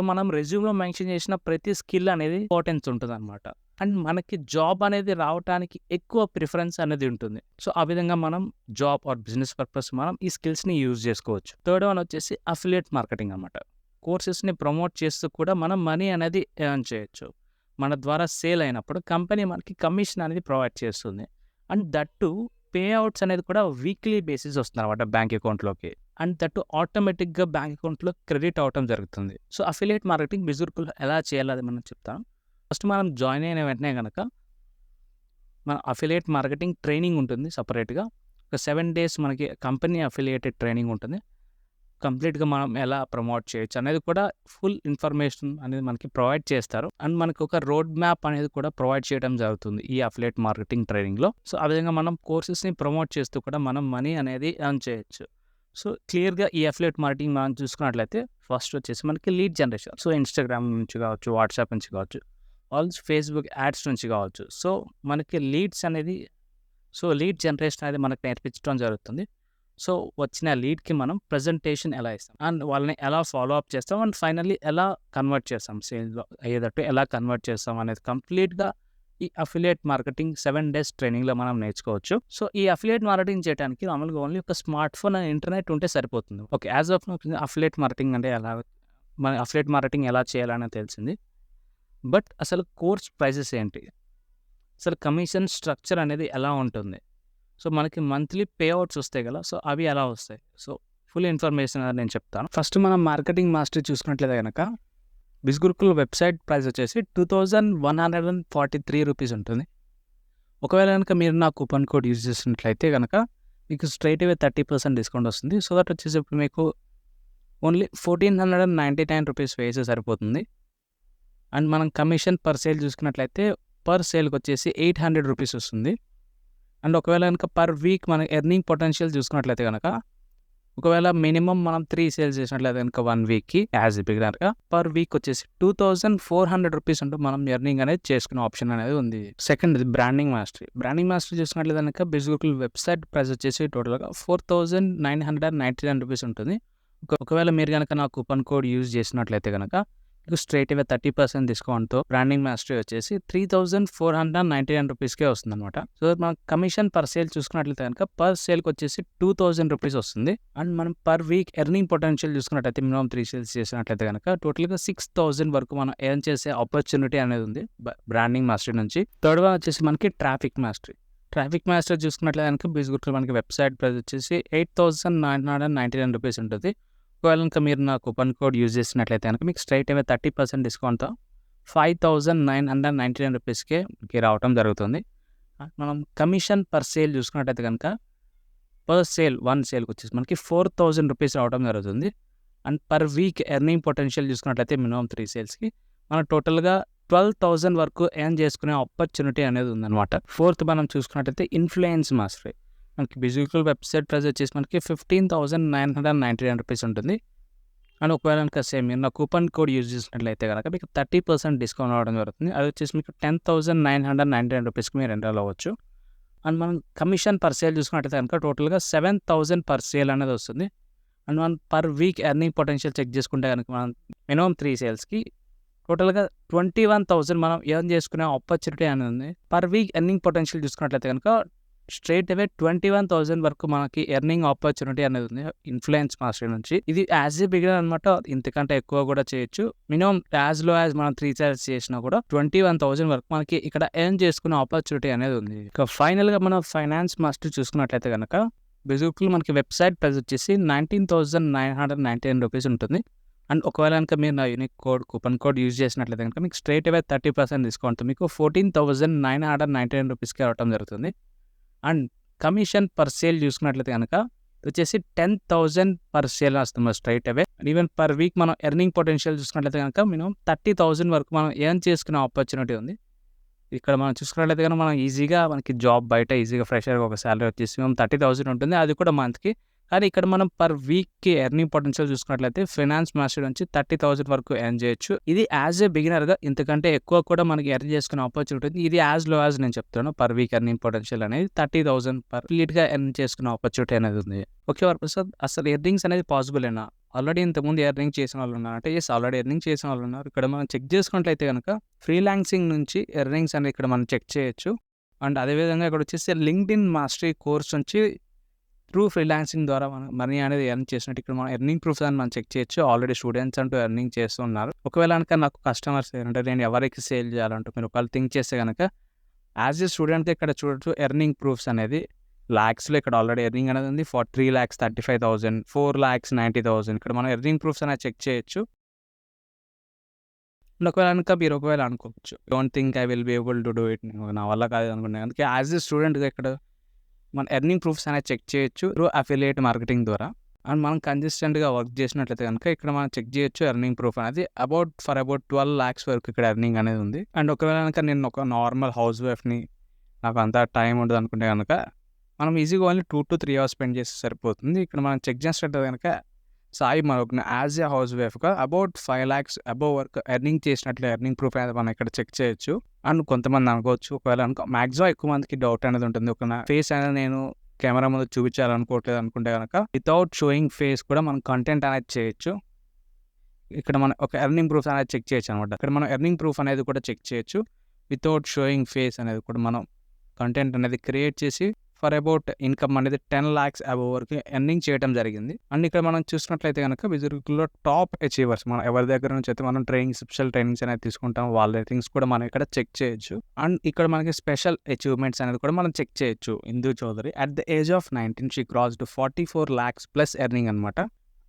మనం రెజ్యూమ్లో మెన్షన్ చేసిన ప్రతి స్కిల్ అనేది ఇంపార్టెన్స్ ఉంటుంది అనమాట. అండ్ మనకి జాబ్ అనేది రావడానికి ఎక్కువ ప్రిఫరెన్స్ అనేది ఉంటుంది. సో ఆ విధంగా మనం జాబ్ ఆర్ బిజినెస్ పర్పస్ మనం ఈ స్కిల్స్ని యూజ్ చేసుకోవచ్చు. థర్డ్ వన్ వచ్చేసి అఫిలియేట్ మార్కెటింగ్ అనమాట. కోర్సెస్ని ప్రమోట్ చేస్తూ కూడా మనం మనీ అనేది ఎర్న్ చేయొచ్చు. మన ద్వారా సేల్ అయినప్పుడు కంపెనీ మనకి కమిషన్ అనేది ప్రొవైడ్ చేస్తుంది. అండ్ దట్టు పే అవుట్స్ అనేది కూడా వీక్లీ బేసిస్ వస్తుంది అనమాట బ్యాంక్ అకౌంట్లోకి. అండ్ దట్టు ఆటోమేటిక్గా బ్యాంక్ అకౌంట్లో క్రెడిట్ అవటం జరుగుతుంది. సో అఫిలియేట్ మార్కెటింగ్ బిజిగురుకుల్ ఎలా చేయాలి అది మనం చెప్తాం. ఫస్ట్ మనం జాయిన్ అయిన వెంటనే కనుక మన అఫిలియేట్ మార్కెటింగ్ ట్రైనింగ్ ఉంటుంది సపరేట్గా. ఒక 7 days మనకి కంపెనీ అఫిలియేటెడ్ ట్రైనింగ్ ఉంటుంది. కంప్లీట్గా మనం ఎలా ప్రమోట్ చేయొచ్చు అనేది కూడా ఫుల్ ఇన్ఫర్మేషన్ అనేది మనకి ప్రొవైడ్ చేస్తారు. అండ్ మనకి ఒక రోడ్ మ్యాప్ అనేది కూడా ప్రొవైడ్ చేయడం జరుగుతుంది ఈ అఫిలియేట్ మార్కెటింగ్ ట్రైనింగ్లో. సో ఆ విధంగా మనం కోర్సెస్ని ప్రమోట్ చేస్తూ కూడా మనం మనీ అనేది ఎర్న్ చేయొచ్చు. సో క్లియర్గా ఈ అఫిలియేట్ మార్కెటింగ్ మనం చూసుకున్నట్లయితే ఫస్ట్ వచ్చేసి మనకి లీడ్ జనరేషన్. సో ఇన్స్టాగ్రామ్ నుంచి కావచ్చు, వాట్సాప్ నుంచి కావచ్చు, ఆల్సో ఫేస్బుక్ యాడ్స్ నుంచి కావచ్చు. సో మనకి లీడ్ జనరేషన్ అనేది మనకి నేర్పించడం జరుగుతుంది. సో వచ్చిన లీడ్కి మనం ప్రజెంటేషన్ ఎలా ఇస్తాం, అండ్ వాళ్ళని ఎలా ఫాలో అప్ చేస్తాం, అండ్ ఫైనల్లీ ఎలా కన్వర్ట్ చేస్తాం, సేల్స్లో అయ్యేటట్టు ఎలా కన్వర్ట్ చేస్తాం అనేది కంప్లీట్గా ఈ అఫిలియేట్ మార్కెటింగ్ 7 days ట్రైనింగ్లో మనం నేర్చుకోవచ్చు. సో ఈ అఫిలియేట్ మార్కెటింగ్ చేయడానికి మామూలుగా ఓన్లీ ఒక స్మార్ట్ ఫోన్ అండ్ ఇంటర్నెట్ ఉంటే సరిపోతుంది. Okay, as of affiliate marketing అంటే మన అఫిలియేట్ మార్కెటింగ్ ఎలా చేయాలని తెలిసింది. బట్ అసలు కోర్స్ ప్రైజెస్ ఏంటి? అసలు కమిషన్ స్ట్రక్చర్ అనేది ఎలా ఉంటుంది? సో, మనకి మంత్లీ పే అవుట్స్ వస్తాయి కదా! సో, అవి ఎలా వస్తాయి? సో, ఫుల్ ఇన్ఫర్మేషన్ అనేది నేను చెప్తాను. ఫస్ట్ మనం మార్కెటింగ్ మాస్టరీ చూసుకున్నట్లయితే గనక బిజ్గురుకుల్ వెబ్‌సైట్ ప్రైస్ వచ్చేసి 2143 రూపీస్ ఉంటుంది. ఒకవేళ గనక మీరు నా కూపన్ కోడ్ యూజ్ చేసినట్లయితే గనక మీకు స్ట్రెయిట్ అవే 30% డిస్కౌంట్ వస్తుంది. సో, దట్ వచ్చేసి ఇప్పుడు మీకు ఓన్లీ 1499 రూపీస్ వేస్తే సరిపోతుంది. అండ్ మనం కమిషన్ పర్ సేల్ చూసుకున్నట్లయితే పర్ సేల్‌కొచ్చేసి 800 రూపీస్ వస్తుంది. అండ్ ఒకవేళ గనక పర్ వీక్ మన ఎర్నింగ్ పొటెన్షియల్ చూసుకున్నట్లయితే గనక ఒకవేళ మినిమమ్ మనం 3 సేల్స్ చేసినట్లయితే గనక 1 వీక్‌కి యాజ్ ఎ బిగినర్‌గా పర్ వీక్ వచ్చేసి 2400 రూపీస్ అంటూ మనం ఎర్నింగ్ అనేది చేసుకునే ఆప్షన్ అనేది ఉంది. సెకండ్‌ది బ్రాండింగ్ మాస్టరీ. బ్రాండింగ్ మాస్టరీ చూసుకున్నట్లయితే గనక బిజ్గురుకుల్ వెబ్‌సైట్ ప్రైస్ వచ్చేసి టోటల్‌గా 4999 రూపీస్ ఉంటుంది. ఒకవేళ మీరు గనక నా కూపన్ కోడ్ యూజ్ చేసినట్లయితే గనక మీకు స్ట్రెయిట్ అవే 30% డిస్కౌంట్‌తో బ్రాండింగ్ మాస్టరీ వచ్చేసి 3499 రూపీస్‌కే వస్తుందన్నమాట. సో, మన కమిషన్ పర్ సేల్ చూసుకున్నట్లయితే గనక పర్ సేల్‌కి వచ్చేసి 2000 రూపీస్ వస్తుంది. అండ్ మనం పర్ వీక్ ఎర్నింగ్ పొటెన్షియల్ చూసుకున్నట్లయితే మినిమమ్ 3 సేల్స్ చేసినట్లయితే గనక టోటల్‌గా 6000 వరకు మనం ఎర్న్ చేసే ఆపర్చునిటీ అనేది ఉంది బ్రాండింగ్ మాస్టరీ నుంచి. థర్డ్ వన్ వచ్చేసి మనకి ట్రాఫిక్ మాస్టరీ. ట్రాఫిక్ మాస్టరీ చూసుకున్నట్లయితే గనక బిజ్గురుకుల్ మనకి వెబ్‌సైట్ ప్రైస్ వచ్చేసి 8999 రూపీస్ ఉంటుంది. ఒకవేళ కనుక మీరు నా కూపన్ కోడ్ యూజ్ చేసినట్లయితే కనుక మీకు స్ట్రెయిట్ అవే 30% డిస్కౌంట్‌తో 5999 రూపీస్‌కే మీకు రావటం జరుగుతుంది. మనం కమిషన్ పర్ సేల్ చూసుకున్నట్లయితే కనుక పర్ సేల్ 1 సేల్‌కి వచ్చేసి మనకి 4000 రూపీస్ రావడం జరుగుతుంది. And per week earning potential చూసుకున్నట్లయితే మినిమమ్ 3 సేల్స్‌కి మనం టోటల్‌గా 12,000 వరకు ఎర్న్ చేసుకునే ఆపర్చునిటీ అనేది ఉందన్నమాట. ఫోర్త్ మనం చూసుకున్నట్లయితే ఇన్‌ఫ్లుయెన్స్ మాస్టరీ. మనకి బిజ్గురుకుల్ వెబ్‌సైట్ ప్రైస్ వచ్చేసి మనకి 15,999 రూపీస్ ఉంటుంది. అండ్ ఒకవేళ కనుక సేమ్ మీరు నా కూపన్ కోడ్ యూజ్ చేసినట్లయితే కనుక మీకు 30% డిస్కౌంట్ రావడం జరుగుతుంది. అది వచ్చేసి మీకు 10,999 రూపీస్‌కి మీరు ఎన్రోల్ అవ్వచ్చు. అండ్ మనం కమిషన్ పర్ సేల్ చూసుకున్నట్లయితే కనుక టోటల్‌గా 7,000 పర్ సేల్ అనేది వస్తుంది. అండ్ మనం per week earning potential check చేసుకుంటే కనుక మనం మినిమమ్ 3 సేల్స్‌కి టోటల్‌గా 21,000 మనం ఎర్న్ చేసుకునే ఆపర్చునిటీ అనేది ఉంది. పర్ వీక్ ఎర్నింగ్ పొటెన్షియల్ చూసుకున్నట్లయితే కనుక స్ట్రెయిట్ అవే 21,000 వరకు మనకి ఎర్నింగ్ ఆపర్చునిటీ అనేది ఉంది ఇన్‌ఫ్లుయెన్స్ మాస్టరీ నుంచి. ఇది యాజ్ ఎ బిగినర్ అనమాట. ఇంతకంటే ఎక్కువ కూడా చేయొచ్చు. మినిమమ్ యాజ్ లో యాజ్ మనం 3 సేల్స్ చేసినా కూడా 21,000 వరకు మనకి ఇక్కడ ఎర్న్ చేసుకునే ఆపర్చునిటీ అనేది ఉంది. ఇక ఫైనల్‌గా మనం ఫైనాన్స్ మాస్టరీ చూసుకున్నట్లయితే కనుక బిజ్గురుకుల్ మనకి వెబ్‌సైట్ ప్రైస్ వచ్చేసి 19,999 రూపీస్ ఉంటుంది. అండ్ ఒకవేళ కనుక మీరు నా unique code coupon code use చేసినట్లయితే కనుక మీకు స్ట్రెయిట్ అవే 30% డిస్కౌంట్‌తో మీకు 14,999 రూపీస్‌కి రావడం జరుగుతుంది. అండ్ కమిషన్ పర్ సేల్ చూసుకున్నట్లయితే కనుక వచ్చేసి 10,000 పర్ సేల్ వస్తుంది స్ట్రైట్ అవే. ఈవెన్ పర్ వీక్ మనం ఎర్నింగ్ పొటెన్షియల్ చూసుకున్నట్లయితే కనుక మినిమం 30,000 వరకు మనం ఎర్న్ చేసుకునే ఆపర్చునిటీ ఉంది. ఇక్కడ మనం చూసుకున్నట్లయితే కనుక మనం ఈజీగా మనకి జాబ్ బయట ఈజీగా ఫ్రెషర్‌గా ఒక సాలరీ వచ్చేసి మినిమం 30,000 ఉంటుంది. అది కూడా మంత్‌కి. కానీ ఇక్కడ మనం పర్ వీక్‌కి ఎర్నింగ్ పొటెన్షియల్ చూసుకున్నట్లయితే ఫైనాన్స్ మాస్టరీ నుంచి 30,000 వరకు ఎర్న్ చేయొచ్చు. ఇది యాజ్ ఎ బిగినర్‌గా ఇంతకంటే ఎక్కువ కూడా మనకి ఎర్న్ చేసుకునే ఆపర్చునిటీ ఉంది. ఇది యాజ్ లో యాజ్ నేను చెప్తాను. పర్ వీక్ ఎర్నింగ్ పొటెన్షియల్ అనేది 30,000 కంప్లీట్‌గా ఎర్న్ చేసుకునే ఆపర్చునిటీ అనేది ఉంది. ఓకే వరప్రసాద్, అసలు ఎర్నింగ్స్ అనేది పాసిబులేనా? ఆల్రెడీ ఇంతకుముందు ఎర్నింగ్ చేసిన వాళ్ళు ఉన్నారు అంటే యెస్ ఆల్రెడీ ఎర్నింగ్ చేసిన వాళ్ళు ఉన్నారు. ఇక్కడ మనం చెక్ చేసుకున్నట్లయితే కనుక ఫ్రీలాన్సింగ్ నుంచి ఎర్నింగ్స్ అనేది ఇక్కడ మనం చెక్ చేయొచ్చు. అండ్ అదేవిధంగా ఇక్కడ వచ్చేసి లింక్డ్ఇన్ మాస్టరీ కోర్స్ నుంచి త్రూ ఫ్రీలాన్సింగ్ ద్వారా మనం మనీ అనేది ఎర్న్ చేసినట్టు ఇక్కడ మనం ఎర్నింగ్ ప్రూఫ్స్ అని మనం చెక్ చేయొచ్చు. ఆల్రెడీ స్టూడెంట్స్ అంటూ ఎర్నింగ్ చేస్తున్నారు. ఒకవేళ కనుక నాకు కస్టమర్స్ అంటే నేను ఎవరికి సేల్ చేయాలంటూ మీరు ఒకవేళ థింక్ చేస్తే కనుక యాజ్ ఎ స్టూడెంట్‌గా ఇక్కడ చూడొచ్చు ఎర్నింగ్ ప్రూఫ్స్ అనేది లాక్స్‌లో ఇక్కడ ఆల్రెడీ ఎర్నింగ్ అనేది ఉంది. 3,35,000, 4,90,000 ఇక్కడ మనం ఎర్నింగ్ ప్రూఫ్స్ అనేది చెక్ చేయొచ్చు. అండ్ ఒకవేళ కనుక మీరు ఒకవేళ అనుకోవచ్చు don't think I will be able to do it, నా వల్ల కాదు అనుకున్నాను. అందుకే యాజ్ ఎ స్టూడెంట్‌గా ఇక్కడ మన ఎర్నింగ్ ప్రూఫ్స్ అనేది చెక్ చేయొచ్చు త్రూ అఫిలియేట్ మార్కెటింగ్ ద్వారా. అండ్ మనం కన్సిస్టెంట్‌గా వర్క్ చేసినట్లయితే కనుక ఇక్కడ మనం చెక్ చేయొచ్చు ఎర్నింగ్ ప్రూఫ్ అనేది అబౌట్ 12 lakhs వరకు ఇక్కడ ఎర్నింగ్ అనేది ఉంది. అండ్ ఒకవేళ కనుక నేను ఒక నార్మల్ హౌస్ వైఫ్‌ని నాకు అంత టైం ఉండదు అనుకుంటే కనుక మనం ఈజీగా ఓన్లీ 2 to 3 hours స్పెండ్ చేస్తే సరిపోతుంది. ఇక్కడ మనం చెక్ చేసినట్టు కనుక సాయి మనకు యాజ్ ఎ హౌస్ వైఫ్‌గా అబౌట్ 5 lakhs అబోవ్ వరకు ఎర్నింగ్ చేసినట్లు ఎర్నింగ్ ప్రూఫ్ అనేది మనం ఇక్కడ చెక్ చేయొచ్చు. అండ్ కొంతమంది అనుకోవచ్చు ఒకవేళ మ్యాక్సిమం ఎక్కువ మందికి డౌట్ అనేది ఉంటుంది. ఒక నా ఫేస్ అనేది నేను కెమెరా ముందు చూపించాలనుకోవట్లేదు అనుకుంటే కనుక వితౌట్ షోయింగ్ ఫేస్ కూడా మనం కంటెంట్ అనేది చేయొచ్చు. ఇక్కడ మనం ఒక ఎర్నింగ్ ప్రూఫ్ అనేది చెక్ చేయొచ్చు అనమాట. ఇక్కడ మనం ఎర్నింగ్ ప్రూఫ్ అనేది కూడా చెక్ చేయొచ్చు. వితౌట్ షోయింగ్ ఫేస్ అనేది కూడా మనం కంటెంట్ అనేది క్రియేట్ చేసి ఫర్ అబౌట్ ఇన్కమ్ అనేది 10 lakhs అబోవ్ వరకు ఎర్నింగ్ చేయడం జరిగింది. అండ్ ఇక్కడ మనం చూసినట్లయితే కనుక బిజిగురుకుల్లో టాప్ అచీవర్స్ మనం ఎవరి దగ్గర నుంచి అయితే మనం స్పెషల్ ట్రైనింగ్స్ అనేది తీసుకుంటాం వాళ్ళ రేటింగ్స్ కూడా మనం ఇక్కడ చెక్ చేయొచ్చు. అండ్ ఇక్కడ మనకి స్పెషల్ అచీవ్మెంట్స్ అనేది కూడా మనం చెక్ చేయొచ్చు. Indu Chaudhary at the age of 19 she crossed 44 lakhs plus earning అనమాట.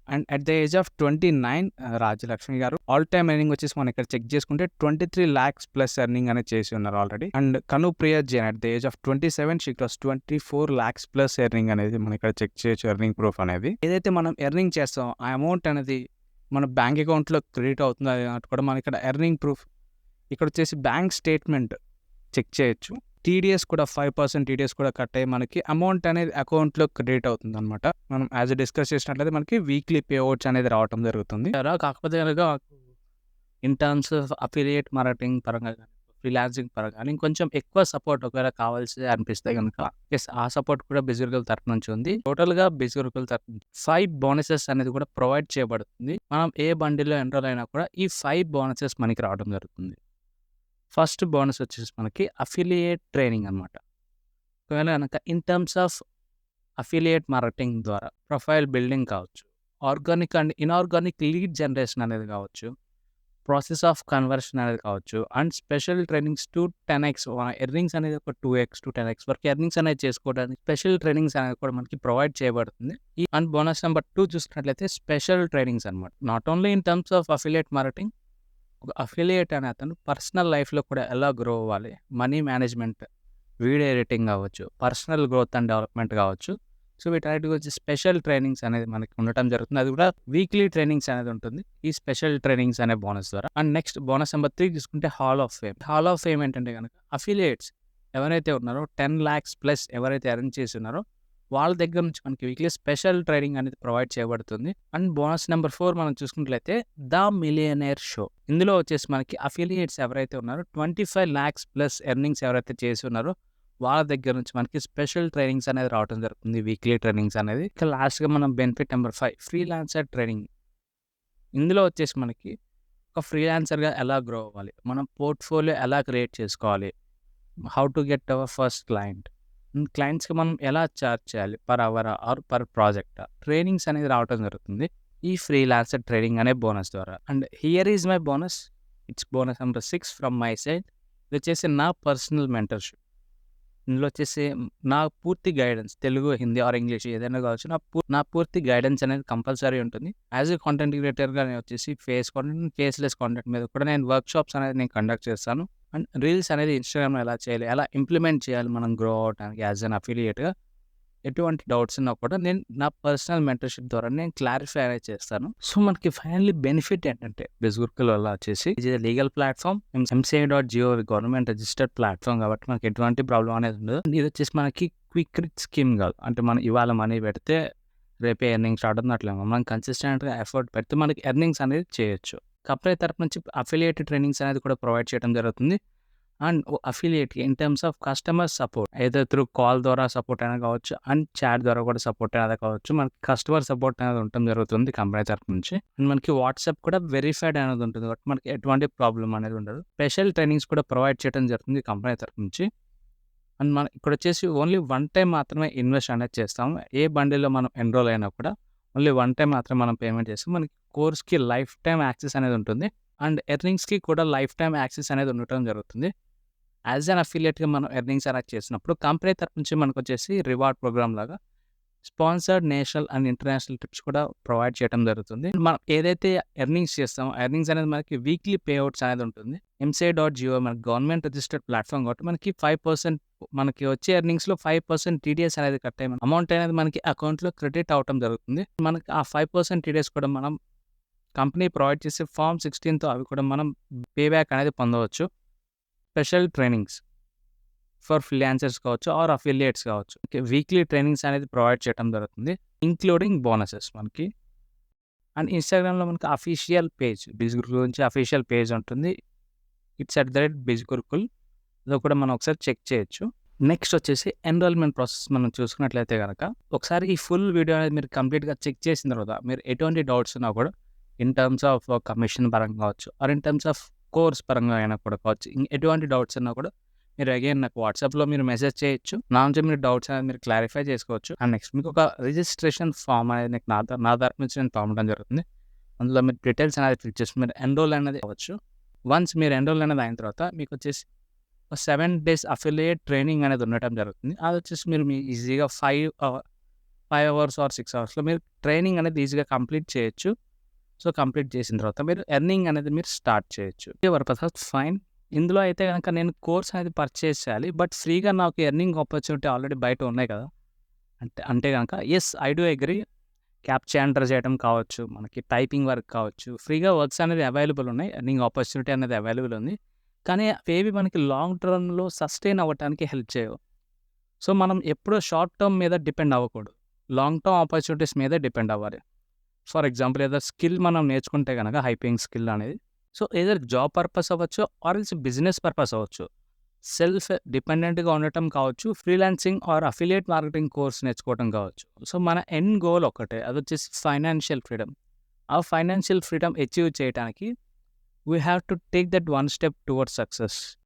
And at the age of 29 Rajalakshmi garu all time earning వచ్చేసి మనం ఇక్కడ చెక్ చేసుకుంటే 23 lakhs ప్లస్ ఎర్నింగ్ అనేది చేసి ఉన్నారు already. And Kanupriya Jain at the age of 27 she cross 24 lakhs plus earning అనేది మనం ఇక్కడ చెక్ చేయొచ్చు. ఎర్నింగ్ ప్రూఫ్ అనేది ఏదైతే మనం ఎర్నింగ్ చేస్తాం ఆ అమౌంట్ అనేది మన బ్యాంక్ అకౌంట్లో క్రెడిట్ అవుతుంది అది కూడా మనం ఇక్కడ ఎర్నింగ్ ప్రూఫ్ ఇక్కడ వచ్చేసి బ్యాంక్ స్టేట్మెంట్ చెక్ చేయొచ్చు. టీడీఎస్ కూడా 5% టీడీఎస్ కూడా కట్ అయ్యి మనకి అమౌంట్ అనేది అకౌంట్లో క్రెడిట్ అవుతుంది అనమాట. మనం యాజ్ డిస్కస్ చేసినట్లయితే మనకి వీక్లీ పే అవుట్స్ అనేది రావడం జరుగుతుంది. కాకపోతే కనుక in terms of affiliate marketing పరంగా కానీ ఫ్రీలాన్సింగ్ పరంగా కానీ ఇంకొంచెం ఎక్కువ సపోర్ట్ ఒకవేళ కావాల్సి అనిపిస్తే కనుక ఆ సపోర్ట్ కూడా బిజిగురుకుల తరఫు నుంచి ఉంది. టోటల్గా బిజిగురుకుల తరఫు నుంచి 5 బోనసెస్ అనేది కూడా ప్రొవైడ్ చేయబడుతుంది. మనం ఏ బండిలో ఎన్రోల్ అయినా కూడా ఈ 5 బోనసెస్ మనకి రావడం జరుగుతుంది. ఫస్ట్ బోనస్ వచ్చేసి మనకి అఫిలియేట్ ట్రైనింగ్ అనమాట. ఒకవేళ కనుక in terms of affiliate marketing ద్వారా ప్రొఫైల్ బిల్డింగ్ కావచ్చు, organic and inorganic lead generation అనేది కావచ్చు, ప్రాసెస్ ఆఫ్ కన్వర్షన్ అనేది కావచ్చు, and special trainings to 10x earnings అనేది ఒక 2x to 10x వరకు ఎర్నింగ్స్ అనేది చేసుకోవడానికి స్పెషల్ ట్రైనింగ్స్ అనేది కూడా మనకి ప్రొవైడ్ చేయబడుతుంది. ఈ అండ్ బోనస్ నెంబర్ 2 చూసినట్లయితే స్పెషల్ ట్రైనింగ్స్ అనమాట. Not only in terms of affiliate marketing, ఒక అఫిలియేట్ అనే అతను పర్సనల్ లైఫ్లో కూడా ఎలా గ్రో అవ్వాలి, మనీ మేనేజ్మెంట్, వీడియో ఎడిటింగ్ కావచ్చు, పర్సనల్ గ్రోత్ అండ్ డెవలప్మెంట్ కావచ్చు. సో వీటన్నిటికి వచ్చి స్పెషల్ ట్రైనింగ్స్ అనేది మనకి ఉండటం జరుగుతుంది. అది కూడా వీక్లీ ట్రైనింగ్స్ అనేది ఉంటుంది ఈ స్పెషల్ ట్రైనింగ్స్ అనే బోనస్ ద్వారా. అండ్ నెక్స్ట్ బోనస్ నెంబర్ 3 తీసుకుంటే hall of fame. Hall of fame ఏంటంటే కనుక అఫిలియేట్స్ ఎవరైతే ఉన్నారో 10 lakhs ప్లస్ ఎవరైతే ఎర్న్ చేసి ఉన్నారో వాళ్ళ దగ్గర నుంచి మనకి వీక్లీ స్పెషల్ ట్రైనింగ్ అనేది ప్రొవైడ్ చేయబడుతుంది. అండ్ బోనస్ నెంబర్ 4 మనం చూసుకున్నట్లయితే ద మిలియనేర్ షో. ఇందులో వచ్చేసి మనకి అఫిలియేట్స్ ఎవరైతే ఉన్నారో 25 lakhs ప్లస్ ఎర్నింగ్స్ ఎవరైతే చేసి ఉన్నారో వాళ్ళ దగ్గర నుంచి మనకి స్పెషల్ ట్రైనింగ్స్ అనేది రావడం జరుగుతుంది, వీక్లీ ట్రైనింగ్స్ అనేది. ఇక లాస్ట్గా మనం బెనిఫిట్ నెంబర్ 5 ఫ్రీలాన్సర్ ట్రైనింగ్. ఇందులో వచ్చేసి మనకి ఒక ఫ్రీలాన్సర్గా ఎలా గ్రో అవ్వాలి, మనం పోర్ట్ఫోలియో ఎలా క్రియేట్ చేసుకోవాలి, how to get our first క్లయింట్స్కి మనం ఎలా చార్జ్ చేయాలి per hour or per project, trainings అనేది రావడం జరుగుతుంది ఈ ఫ్రీలాన్సర్ ట్రైనింగ్ అనే బోనస్ ద్వారా. And here is my bonus, it's bonus number 6 from my side. ఇది వచ్చేసి నా పర్సనల్ మెంటర్షిప్. ఇందులో వచ్చేసి నా పూర్తి guidance, Telugu, Hindi or English ఏదైనా కావచ్చు, నా పూర్తి గైడెన్స్ అనేది కంపల్సరీ ఉంటుంది. యాజ్ ఏ కాంటెంట్ క్రియేటర్గా నేను వచ్చేసి ఫేస్ కాంటెంట్, ఫేస్లెస్ కాంటెంట్ మీద కూడా నేను వర్క్షాప్స్ అనేది నేను కండక్ట్ చేస్తాను. అండ్ రీల్స్ అనేది ఇన్స్టాగ్రామ్లో ఎలా చేయాలి, ఎలా ఇంప్లిమెంట్ చేయాలి మనం గ్రో అవడానికి యాజ్ అన్ అఫిలియేట్గా, ఎటువంటి డౌట్స్ ఉన్నా కూడా నేను నా పర్సనల్ మెంటర్షిప్ ద్వారా నేను క్లారిఫై అనేది చేస్తాను. సో మనకి ఫైనల్లీ బెనిఫిట్ ఏంటంటే బిజిగురుకుల వల్ల వచ్చేసి ఇది legal platform, MCA.gov government registered platform కాబట్టి మనకి ఎటువంటి ప్రాబ్లం అనేది ఉండదు. ఇది వచ్చేసి మనకి క్విక్ రిచ్ స్కీమ్ కాదు, అంటే మనం ఇవాళ మనీ పెడితే రేపే ఎర్నింగ్స్ రావడం అట్లా మనం కన్సిస్టెంట్గా ఎఫర్ట్ పెడితే మనకి ఎర్నింగ్స్ అనేది చేయొచ్చు. కంపెనీ తరపు నుంచి అఫిలియేట్ ట్రైనింగ్స్ అనేది కూడా ప్రొవైడ్ చేయడం జరుగుతుంది. అండ్ అఫిలియేట్కి in terms of customer support ఏదో త్రూ కాల్ ద్వారా సపోర్ట్ అయినా కావచ్చు, అండ్ చాట్ ద్వారా కూడా సపోర్ట్ అనేది కావచ్చు, మనకి కస్టమర్ సపోర్ట్ అనేది ఉండటం జరుగుతుంది కంపెనీ తరపు నుంచి. అండ్ మనకి వాట్సాప్ కూడా వెరిఫైడ్ అనేది ఉంటుంది కాబట్టి మనకి ఎటువంటి ప్రాబ్లం అనేది ఉండదు. స్పెషల్ ట్రైనింగ్స్ కూడా ప్రొవైడ్ చేయడం జరుగుతుంది కంపెనీ తరపు నుంచి. అండ్ మనం ఇక్కడ వచ్చేసి ఓన్లీ 1 time మాత్రమే ఇన్వెస్ట్ అనేది చేస్తాము. ఏ బండిలో మనం ఎన్రోల్ అయినా కూడా ఓన్లీ 1 time మాత్రమే మనం పేమెంట్ చేస్తాం. మనకి కోర్స్కి లైఫ్ టైం యాక్సెస్ అనేది ఉంటుంది. అండ్ ఎర్నింగ్స్కి కూడా లైఫ్ టైం యాక్సెస్ అనేది ఉండటం జరుగుతుంది. యాజ్ అన్ అఫిలియేట్గా మనం ఎర్నింగ్స్ అనేది చేసినప్పుడు కంపెనీ తరపు నుంచి మనకు వచ్చేసి రివార్డ్ ప్రోగ్రామ్ లాగా sponsored national and international trips కూడా ప్రొవైడ్ చేయడం జరుగుతుంది. మనం ఏదైతే ఎర్నింగ్స్ చేస్తామో ఎర్నింగ్స్ అనేది మనకి వీక్లీ పే అవుట్స్ అనేది ఉంటుంది. MCA.gov మనకి గవర్నమెంట్ రిజిస్టర్డ్ ప్లాట్ఫామ్ కాబట్టి మనకి 5% మనకి వచ్చే ఎర్నింగ్స్లో 5% టీడీఎస్ అనేది కట్ అయ్యి అమౌంట్ అనేది మనకి అకౌంట్లో క్రెడిట్ అవటం జరుగుతుంది. మనకి ఆ 5% టీడీఎస్ కూడా మనం కంపెనీ ప్రొవైడ్ చేసే Form 16తో అవి కూడా మనం పే బ్యాక్ అనేది పొందవచ్చు. స్పెషల్ ట్రైనింగ్స్ ఫర్ ఫ్రీలాన్సర్స్ కావచ్చు ఆర్ అఫిలియేట్స్ కావచ్చు, వీక్లీ ట్రైనింగ్స్ అనేది ప్రొవైడ్ చేయడం జరుగుతుంది ఇంక్లూడింగ్ బోనసెస్ మనకి. అండ్ ఇన్స్టాగ్రామ్లో మనకి అఫీషియల్ పేజ్ బిజిగురుకుల్ గురించి అఫీషియల్ పేజ్ ఉంటుంది. ఇట్స్ @బిజిగురుకుల్, ఇది కూడా మనం ఒకసారి చెక్ చేయొచ్చు. నెక్స్ట్ వచ్చేసి ఎన్రోల్మెంట్ ప్రాసెస్ మనం చూసుకున్నట్లయితే కనుక ఒకసారి ఈ ఫుల్ వీడియో అనేది మీరు కంప్లీట్గా చెక్ చేసిన తర్వాత మీరు ఎటువంటి డౌట్స్ ఉన్నా కూడా ఇన్ టర్మ్స్ ఆఫ్ కమిషన్ పరంగా కావచ్చు or in terms of course పరంగా అయినా కూడా కావచ్చు, ఎటువంటి డౌట్స్ ఉన్నా కూడా మీరు అగైన్ నాకు వాట్సాప్లో మీరు మెసేజ్ చేయొచ్చు. నా నుంచి మీరు డౌట్స్ అనేది మీరు క్లారిఫై చేసుకోవచ్చు. అండ్ నెక్స్ట్ మీకు ఒక రిజిస్ట్రేషన్ ఫామ్ అనేది నాకు నా తరపు నుంచి నేను పంపడం జరుగుతుంది. అందులో మీరు డీటెయిల్స్ అనేది ఫిల్ చేసి మీరు ఎన్రోల్ అనేది అవ్వచ్చు. వన్స్ మీరు ఎన్రోల్ అనేది అయిన తర్వాత మీకు వచ్చేసి 7 days అఫిలియేట్ ట్రైనింగ్ అనేది ఉండటం జరుగుతుంది. అది వచ్చేసి మీరు ఈజీగా 5 అవర్స్ ఆర్ 6 అవర్స్లో మీరు ట్రైనింగ్ అనేది ఈజీగా కంప్లీట్ చేయొచ్చు. సో కంప్లీట్ చేసిన తర్వాత మీరు ఎర్నింగ్ అనేది మీరు స్టార్ట్ చేయొచ్చు. Purpose fine. ఇందులో అయితే కనుక నేను కోర్స్ అనేది పర్చేస్ చేయాలి. బట్ ఫ్రీగా నాకు ఎర్నింగ్ ఆపర్చునిటీ ఆల్రెడీ బయట ఉన్నాయి కదా. అంటే కనుక yes I do agree. Captcha enter చేయడం కావచ్చు, మనకి టైపింగ్ వర్క్ కావచ్చు, ఫ్రీగా వర్క్స్ అనేది అవైలబుల్ ఉన్నాయి. ఎర్నింగ్ ఆపర్చునిటీ అనేది అవైలబుల్ ఉంది. కానీ అవేవి మనకి లాంగ్ టర్మ్‌లో సస్టైన్ అవ్వటానికి హెల్ప్ చేయవు. సో మనం ఎప్పుడూ షార్ట్ టర్మ్ మీద డిపెండ్ అవ్వకూడదు. లాంగ్ టర్మ్ ఆపర్చునిటీస్ మీదే డిపెండ్ అవ్వాలి. ఫర్ ఎగ్జాంపుల్ ఏదో స్కిల్ మనం నేర్చుకుంటే గనక హైపింగ్ స్కిల్ అనేది. సో ఎయిదర్ జాబ్ పర్పస్ అవ్వచ్చు ఆర్ ఎల్స్ బిజినెస్ పర్పస్ అవ్వచ్చు. సెల్ఫ్ డిపెండెంట్‌గా ఉండటం కావచ్చు, freelancing or affiliate marketing course నేర్చుకోవడం కావచ్చు. సో మన ఎండ్ గోల్ ఒకటే. అదొచ్చేసి ఫైనాన్షియల్ ఫ్రీడమ్. ఆ ఫైనాన్షియల్ ఫ్రీడమ్ అచీవ్ చేయటానికి we have to take that one step towards success.